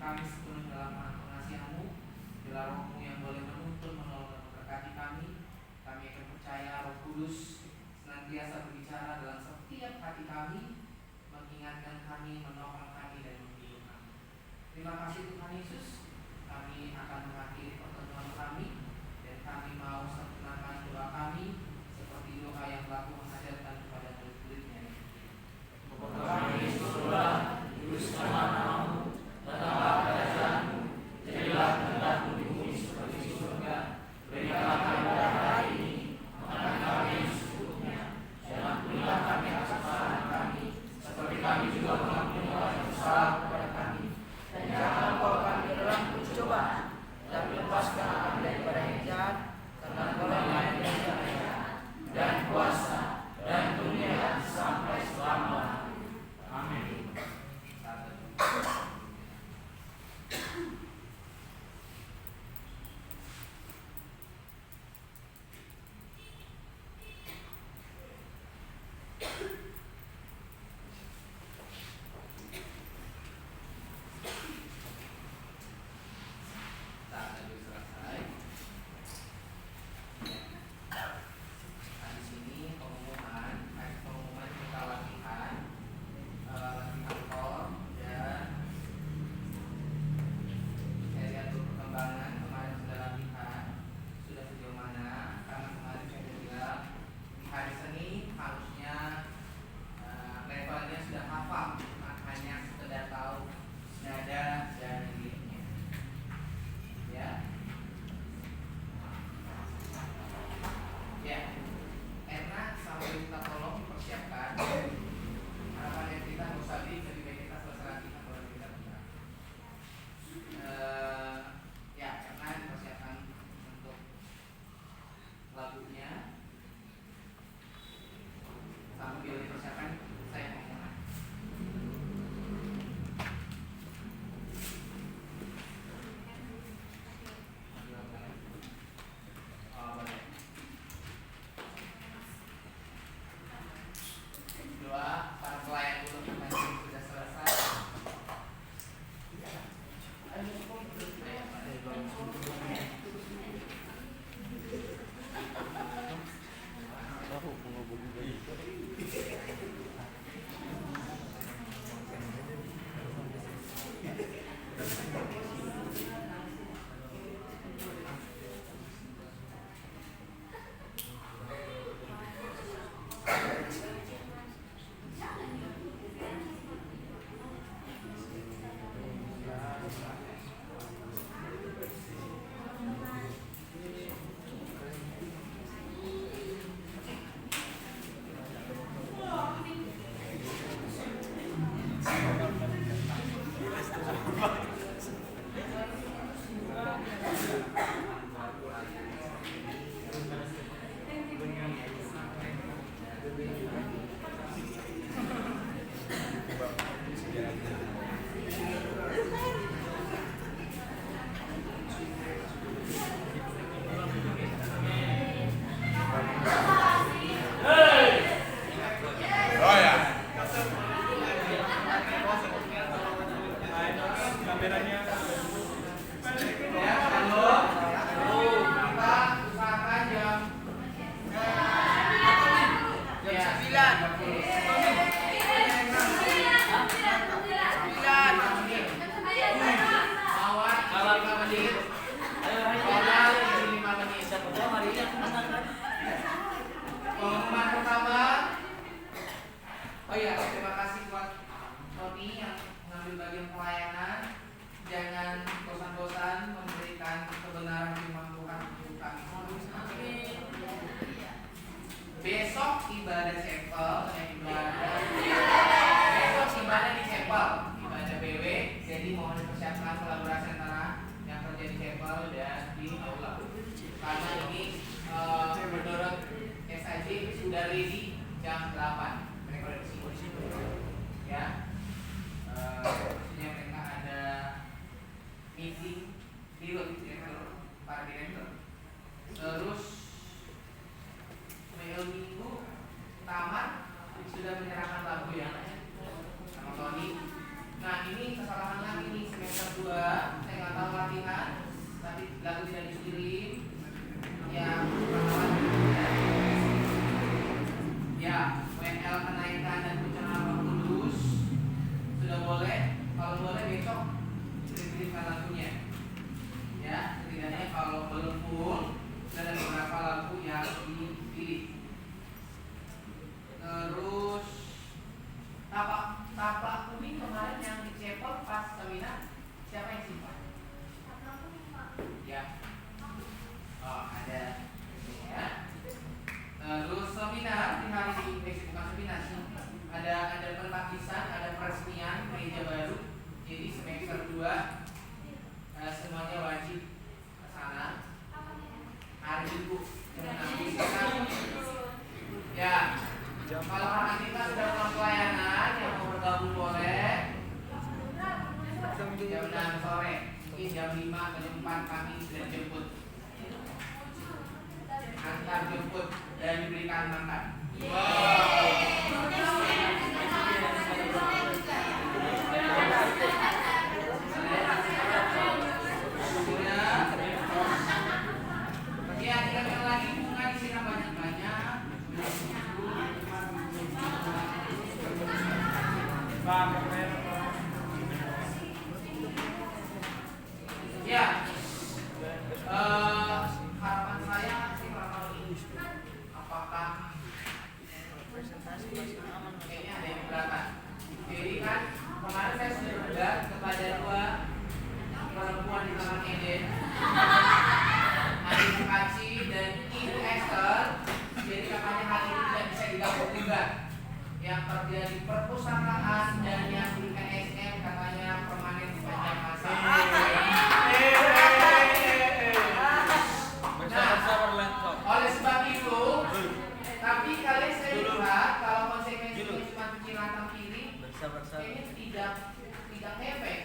kami sepenuhnya dalam tangan pengasihan-Mu. Biarlah Roh-Mu yang boleh menuntun, menolong dan memberkati kami. Kami akan percaya Roh Kudus senantiasa berbicara dalam setiap hati kami, mengingatkan kami, menolong kami, dan membimbing kami. Terima kasih Tuhan Yesus. Kami akan mengakhiri pertemuan kami, dan kami mau sempurnakan doa kami seperti doa yang telah Tuhan ajarkan kepada murid-murid-Nya. Bapa kami di surga, dikuduskanlah nama-Mu, datanglah kerajaan-Mu, jadilah kehendak-Mu di bumi seperti di surga. Berikanlah kami pada hari ini makanan kami yang secukupnya, dan ampunilah kami atas kesalahan kami, seperti kami juga mengampuni orang yang bersalah kepada kami. Dan jangan bawa kami ke dalam pencobaan, tapi lepaskan kami daripada yang jahat, karena Engkau yang kerajaan dan kuasa dan kemuliaan sampai selama-lamanya. Amin. Saat itu selesai. Nah, di sini pengumuman kita latihan tor, dan saya lihat dulu perkembangan kemarin sudah latihan sudah sejauh mana, karena kemarin saya bilang di hari Senin harusnya levelnya sudah hafal, makanya sekedar tahu nada dan liriknya, ya. Ya, enak sampai kita tolong dipersiapkan. Harapannya kita nggak usah lebih baik kita selesai latihan baru kita buka. Ya, karena dipersiapkan untuk lagunya. Sambil dipersiapkan saya ngomong. Oh, boleh. Doa para pelayan dulu karena sudah selesai. Ya, halo. Kita usahakan jam 5 menit. Pengumuman pertama. Oh iya, terima kasih buat Tony yang mengambil bagian pelayanan. Jangan bosan-bosan memberikan kebenaran firman Tuhan untuk kami. Besok ibadah sampel, besok ibadah di sampel, ibadah BW. Jadi mohon dipersiapkan kolaborasi antara yang kerja di sampel dan di aula. Karena ini menurut SAJ sudah ready jam 8. Mereka udah di sini. Ya. Maksudnya mereka ada meeting di direktur, para direktur. Terus minggu tamat sudah menyerahkan lagu ya sama Tony. Nah ini kesalahan lagi nih semester 2 memilihkan lagunya. Ya, setidaknya kalau belum full ada beberapa lagu yang dipilih. Terus tapak kuning kemarin yang dicetak pas seminar siapa yang simpan? Ya. Oh, ada. Ya. Terus seminar di hari ini bukan seminar sih. Ada pentakisan, ada peresmian meja baru. Jadi semester 2 semuanya wajib ke sana. Hari Ibu ya. Kalau anak kita sudah melakukan pelayanan yang mau bergabung boleh jam 6 sore, mungkin jam 5 atau jam 4 kami sudah jemput, antar jemput dan diberikan makan. Ya, kita lagi bunga disiram banyak-banyak. Ya, harapan saya sih tahun ini, apakah kayaknya ada yang keberatan. Jadi kan kemarin saya sudah berdebat kepada 2 perempuan di Taman Eden, Adi Kaci dan Ibu Esther. Jadi katanya hal ini tidak bisa digabung juga. Yang kerja di perpustakaan dan yang di PSM katanya permanen sepanjang masa. Nah, oleh sebab itu, tapi kalian saya lihat kalau konsekuensinya cuma cuci rantang kiri, kayaknya tidak efek.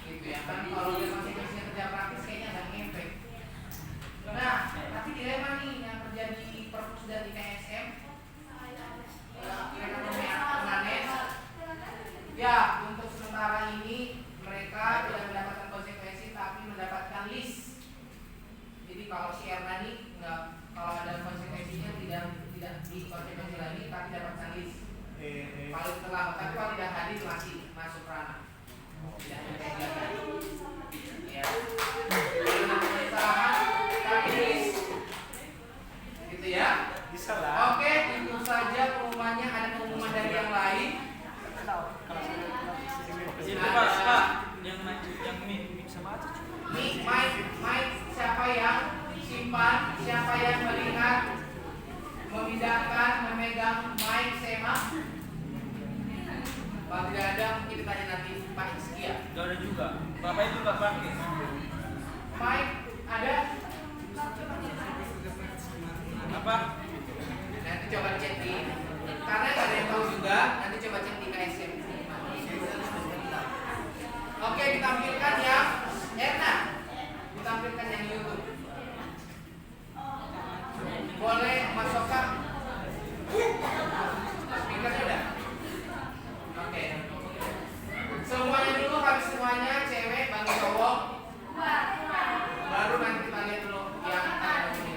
Gitu ya kan, kalau dia konsekuensinya kerja praktis kayaknya nggak efek. Nah, tapi dilema nih yang kerja di perpus dan di PSM. Ya, untuk sementara ini mereka tidak mendapatkan konsekuensi tapi mendapatkan list. Jadi kalau si Erna nih nggak, kalau ada konsekuensinya tidak di konsekuensi lagi tapi dapatkan list. Paling terlambat, tapi kalau tidak hadir masih masuk ranah. Tidak ada ya. Kesalahan tapi list. Gitu ya. Oke, itu saja pengumumannya. Ada pengumuman dari yang lain? Pak, yang mic sama aja. Mic, siapa yang simpan, siapa yang melihat, memindahkan, memegang mic Sema? Kalau tidak ada, mungkin ditanya nanti Pak Iskia. Gak ada juga. Bapak itu Pak pakai. Mic ada? Apa? Nanti coba cek di, karena nggak ada yang tahu juga, nanti coba cek di KSM. Oke, ditampilkan yang Erna, ditampilkan yang YouTube. Boleh masuk ke speaker sudah. Oke. Semuanya dulu, habis semuanya cewek, bang cowok. Baru nanti kita lihat dulu yang ada ini.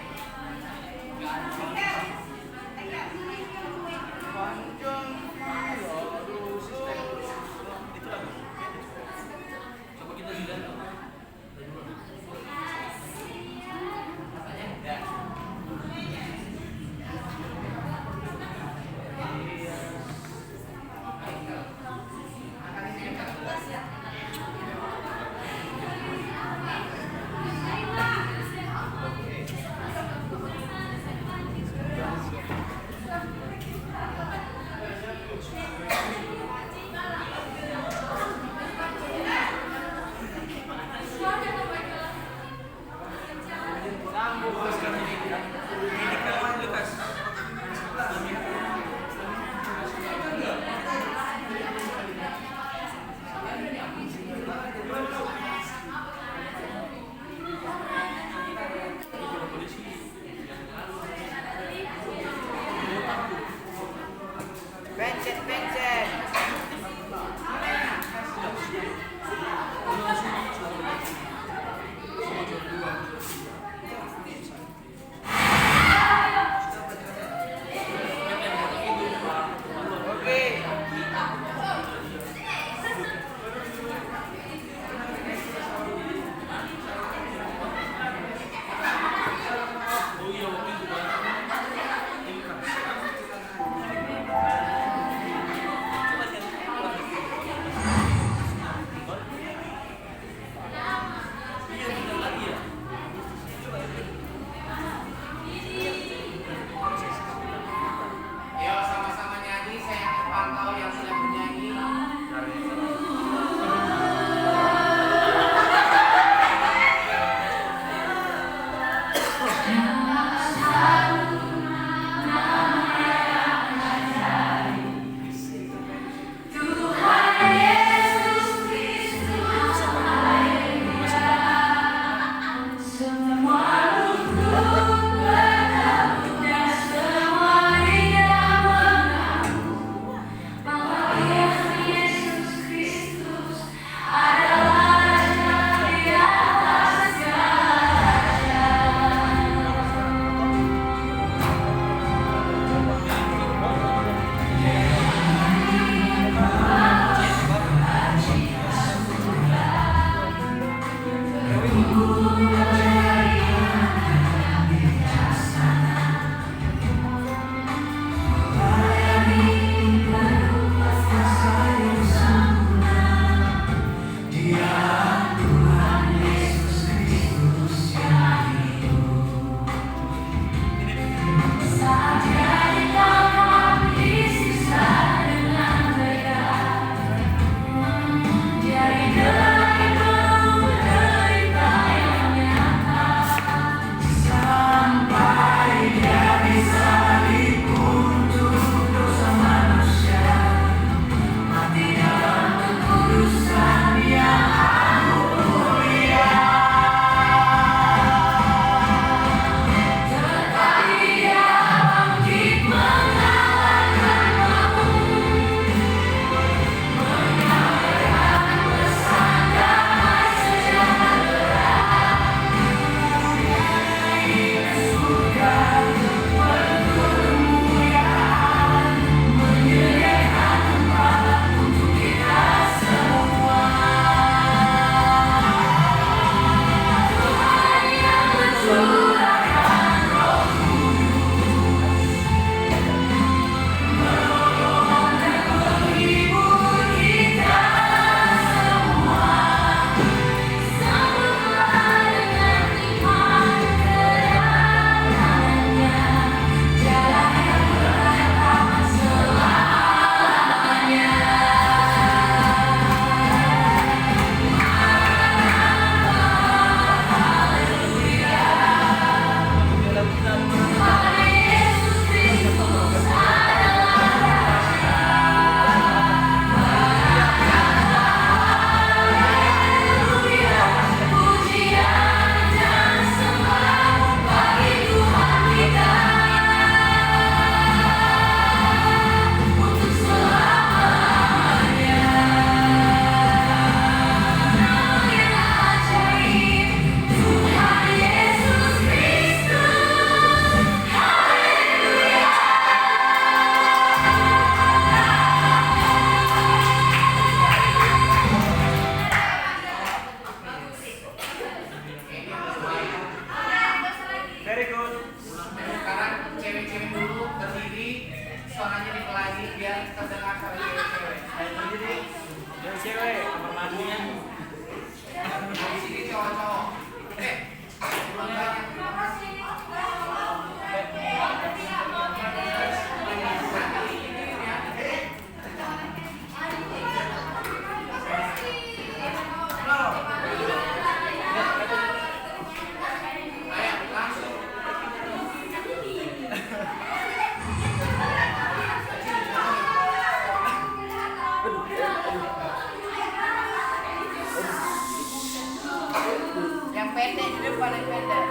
Yang pendek di depan, yang pendek.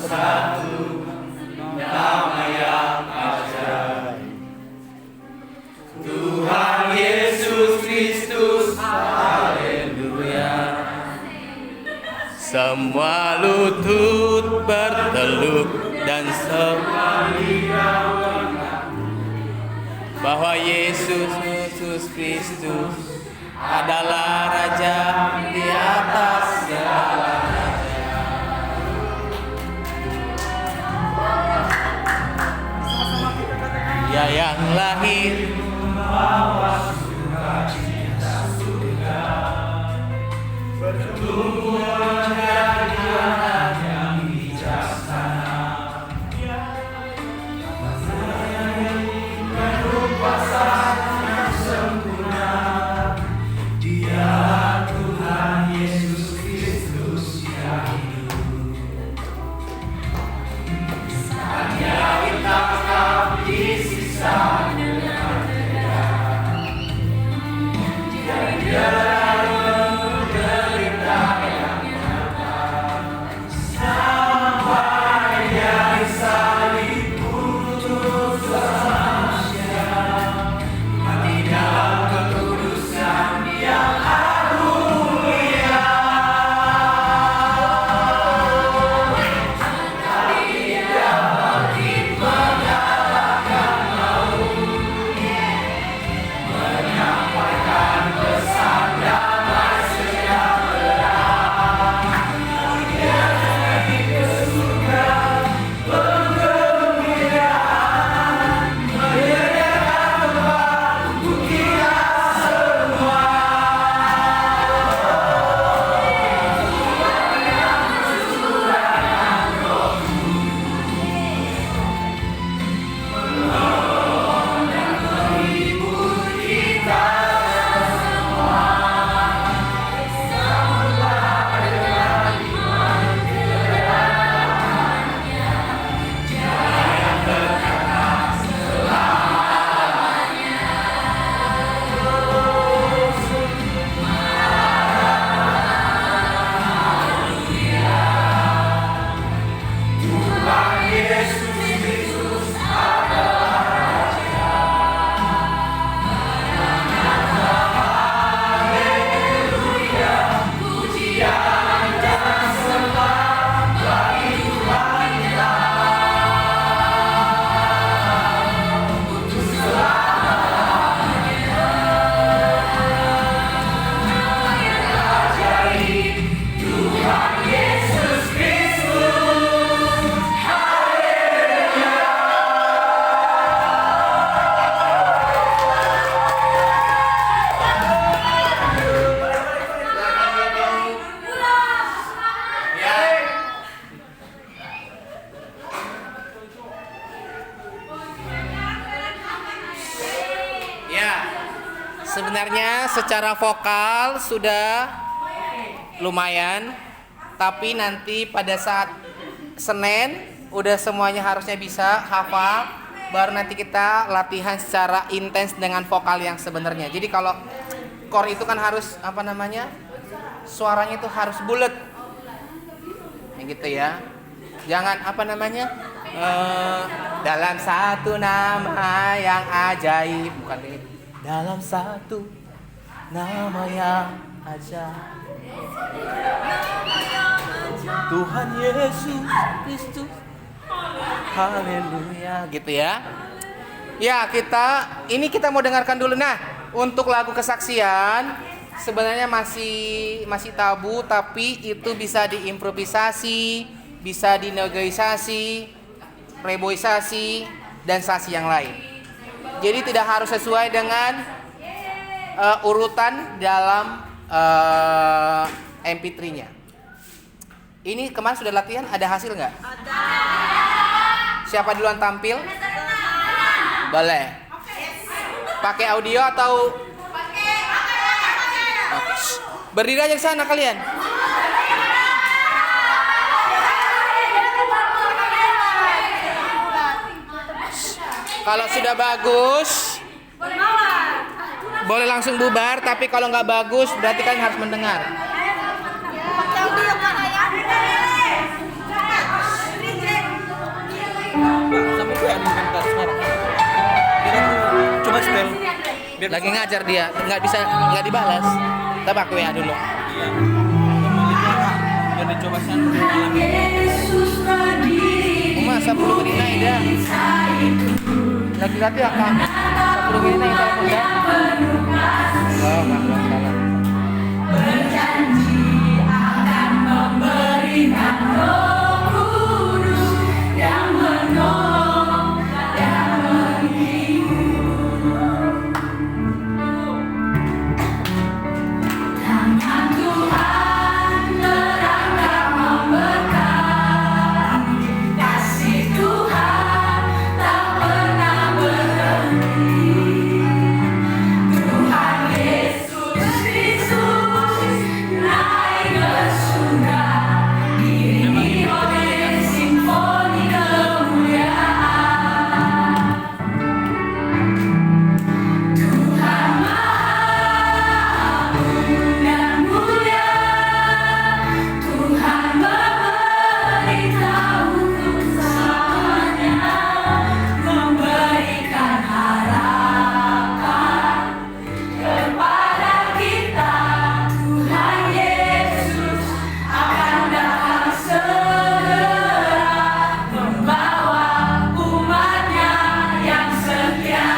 Satu nama yang ajaib, Tuhan Yesus Kristus, haleluya. Semua lutut berteluk dan semua lidah mengaku bahwa Yesus Kristus adalah Raja di atas segala raja. Dia yang lahir membawa sukacita surga, bertumbuh menjadi anak yang bijaksana, berkuasa yang sempurna. Dia Tuhan Yesus Kristus yang hidup. Hanya ditangkap, disiksa dengan negara, Sebenarnya secara vokal sudah lumayan, tapi nanti pada saat Senin udah semuanya harusnya bisa hafal, baru nanti kita latihan secara intens dengan vokal yang sebenarnya. Jadi kalau core itu kan harus suaranya itu harus bulat, yang gitu ya. Jangan dalam satu nama yang ajaib, bukan itu. Dalam satu nama yang ajaib, Tuhan Yesus Kristus, haleluya, gitu ya. Ya, kita mau dengarkan dulu. Nah, untuk lagu kesaksian sebenarnya masih tabu, tapi itu bisa diimprovisasi, bisa dinegosiasi, reboisasi, dan sasi yang lain. Jadi tidak harus sesuai dengan urutan dalam MP3-nya. Ini kemarin sudah latihan, ada hasil nggak? Ada. Siapa duluan tampil? Boleh. Pakai audio atau? Pakai. Berdiri aja ke sana kalian. Kalau sudah bagus, boleh langsung bubar. Tapi kalau nggak bagus, berarti kalian harus mendengar. Sampai gue ada komentar sekarang. Coba setel. Lagi ngajar dia, nggak dibalas. Tapi aku ya dulu. Iya. Biar dicoba sana. Masa 10 menit naik dah. Lagi latih akan 10 menit naik telepon dah. Oh, maaf. Berjanji akan memberikan Roh Kudus yang menolong dan menghibur. Tangan Tuhan terangkat memberkati, kasih Tuhan tak pernah berhenti. Tuhan Yesus Kristus naik ke surga, diiringi oleh simfoni kemuliaan. Tuhan Maha Agung dan mulia, Tuhan memerintah untuk selamanya, memberikan harapan kepada kita. Tuhan Yesus akan datang segera, membawa umatnya yang setia.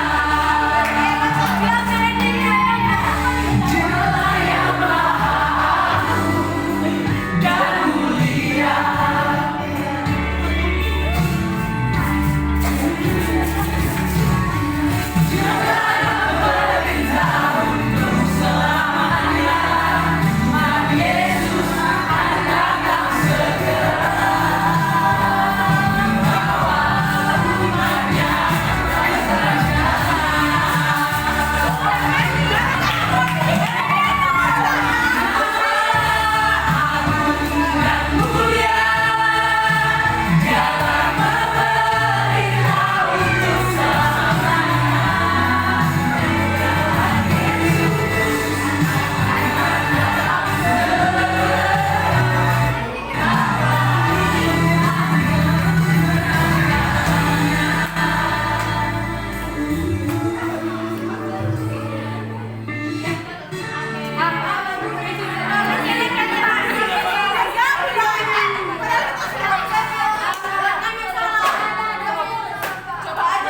Dialah yang Maha Agung dan mulia.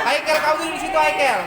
Aikel, kau duduk di situ, Aikel.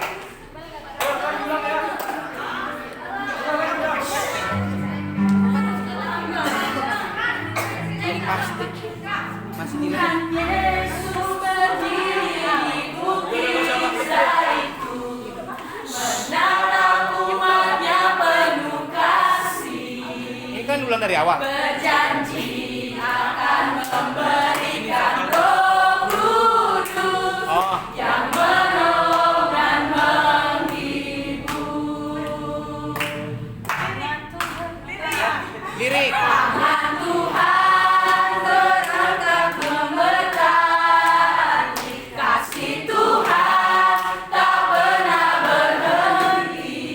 Masih di Tuhan Yesus berdiri di bukit Zaitun, menatap umatnya penuh kasih. Ini kan ulang dari awal. Berjanji akan memberikan Roh Kudus Oh. yang menolong dan menghibur. baik. Tangan Tuhan terangkat memberkati, kasih Tuhan tak pernah berhenti.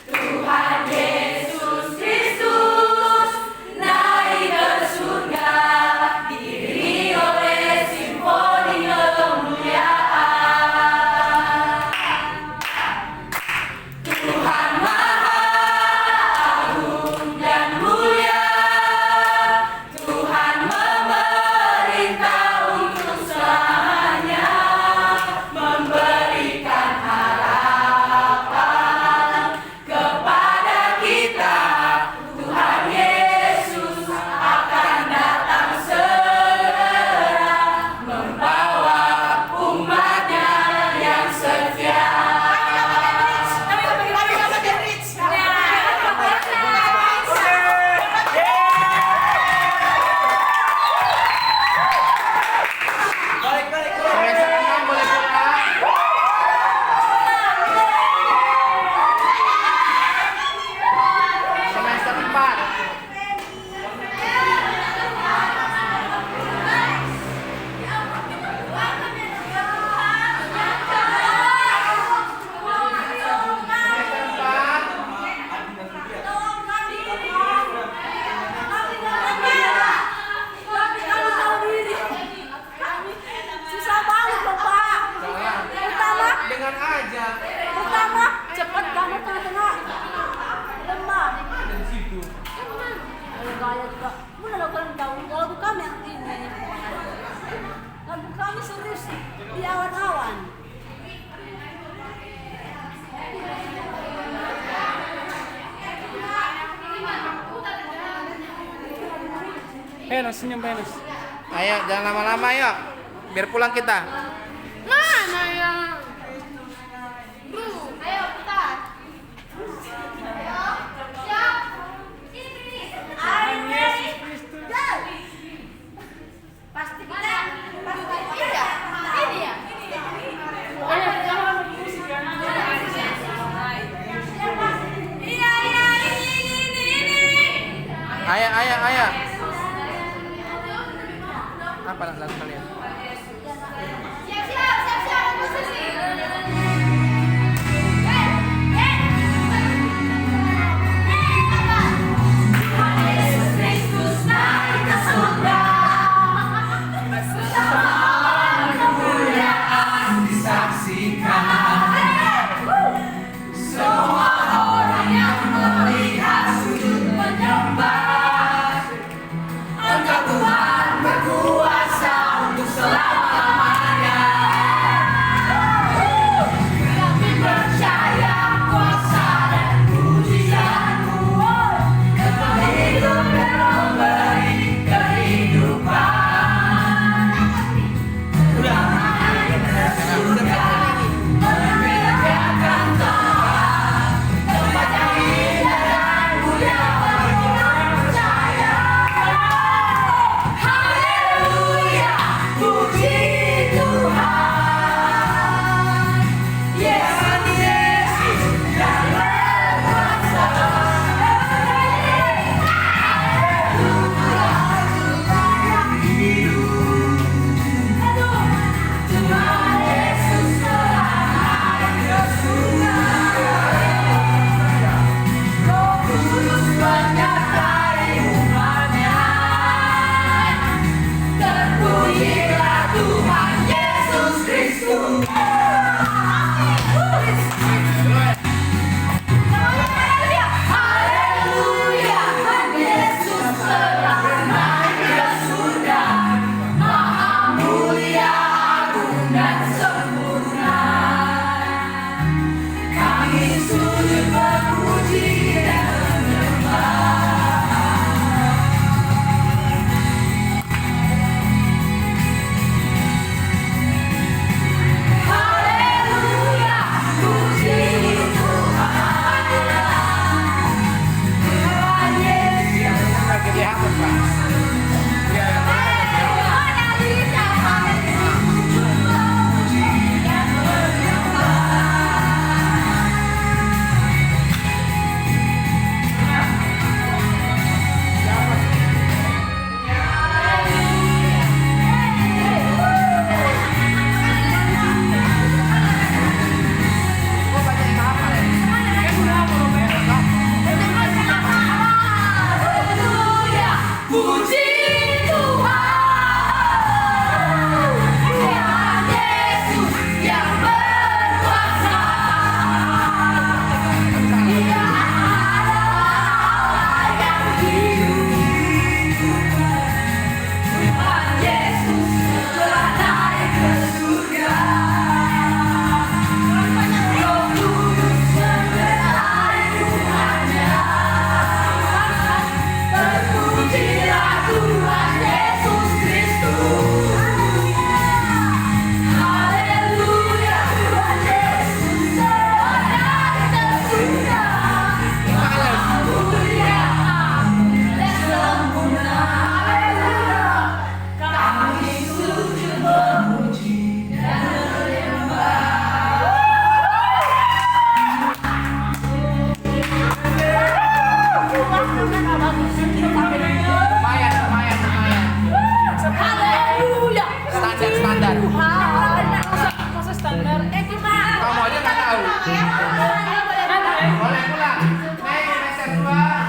Tuhan Yesus Kristus naik ke surga, diiringi oleh simfoni kemuliaan. Tuhan Maha Agung dan mulia, Tuhan memerintah untuk selamanya, memberikan harapan kepada kita. Tuhan Yesus akan datang segera, membawa umatnya yang setia. Semester 6 boleh pulang. Semester 4. Susah banget Bapak. Pertama, Dengan aja. cepat banget tengah-tengah. Lemah. Ada di situ. Gaya juga. Mana lakukan lagu kami yang ini. Lagu kami serius di awan-awan. Enos, senyum Enos. Ayo, jangan lama-lama yuk. Biar pulang kita. Mana yang? Ayo putar. Siap. Pasti kita. Ini ya. Iya ini. Ayo. Apa lagu kalian? Siap, posisi. Tuhan Yesus Kristus naik ke surga, bersama kemuliaan disaksikan. Semua orang yang melihat sujud menyembah. Engkau Tuhan berkuasa untuk Naik semester 2.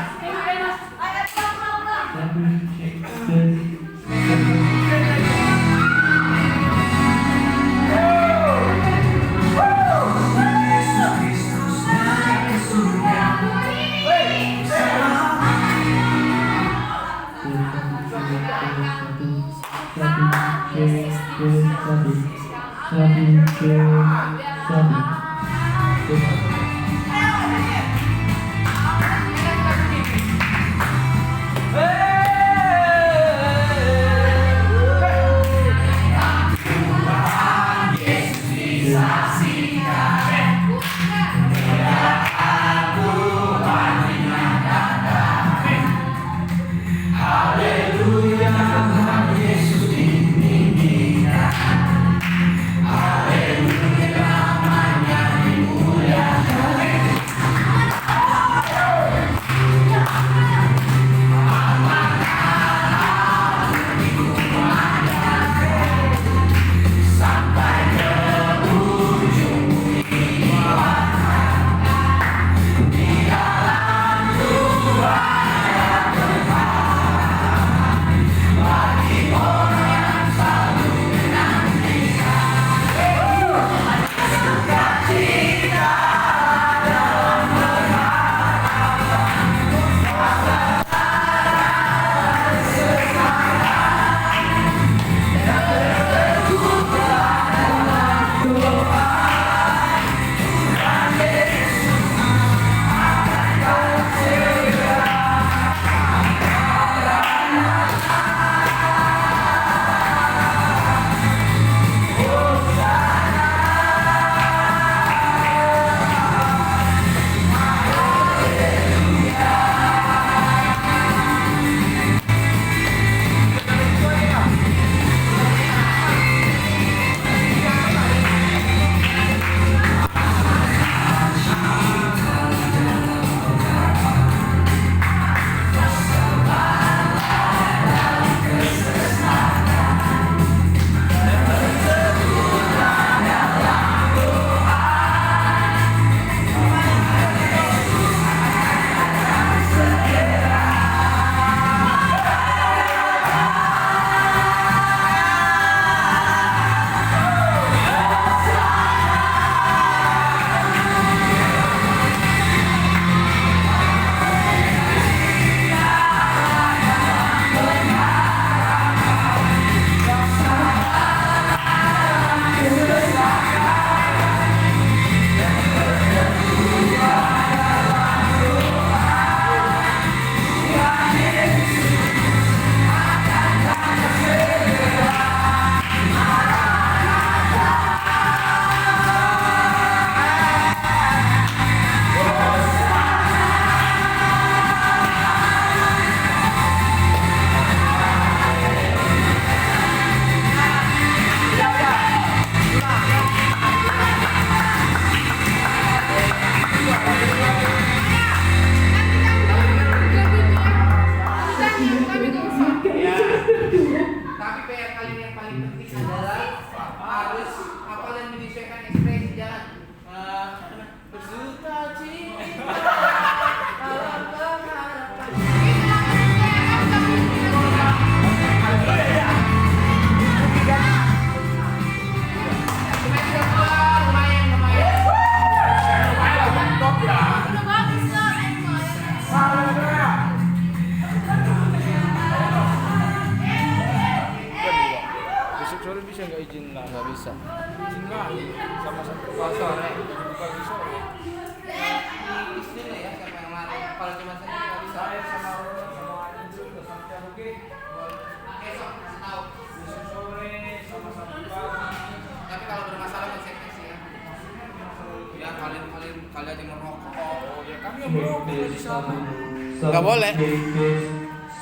Nggak boleh.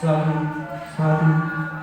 Satu.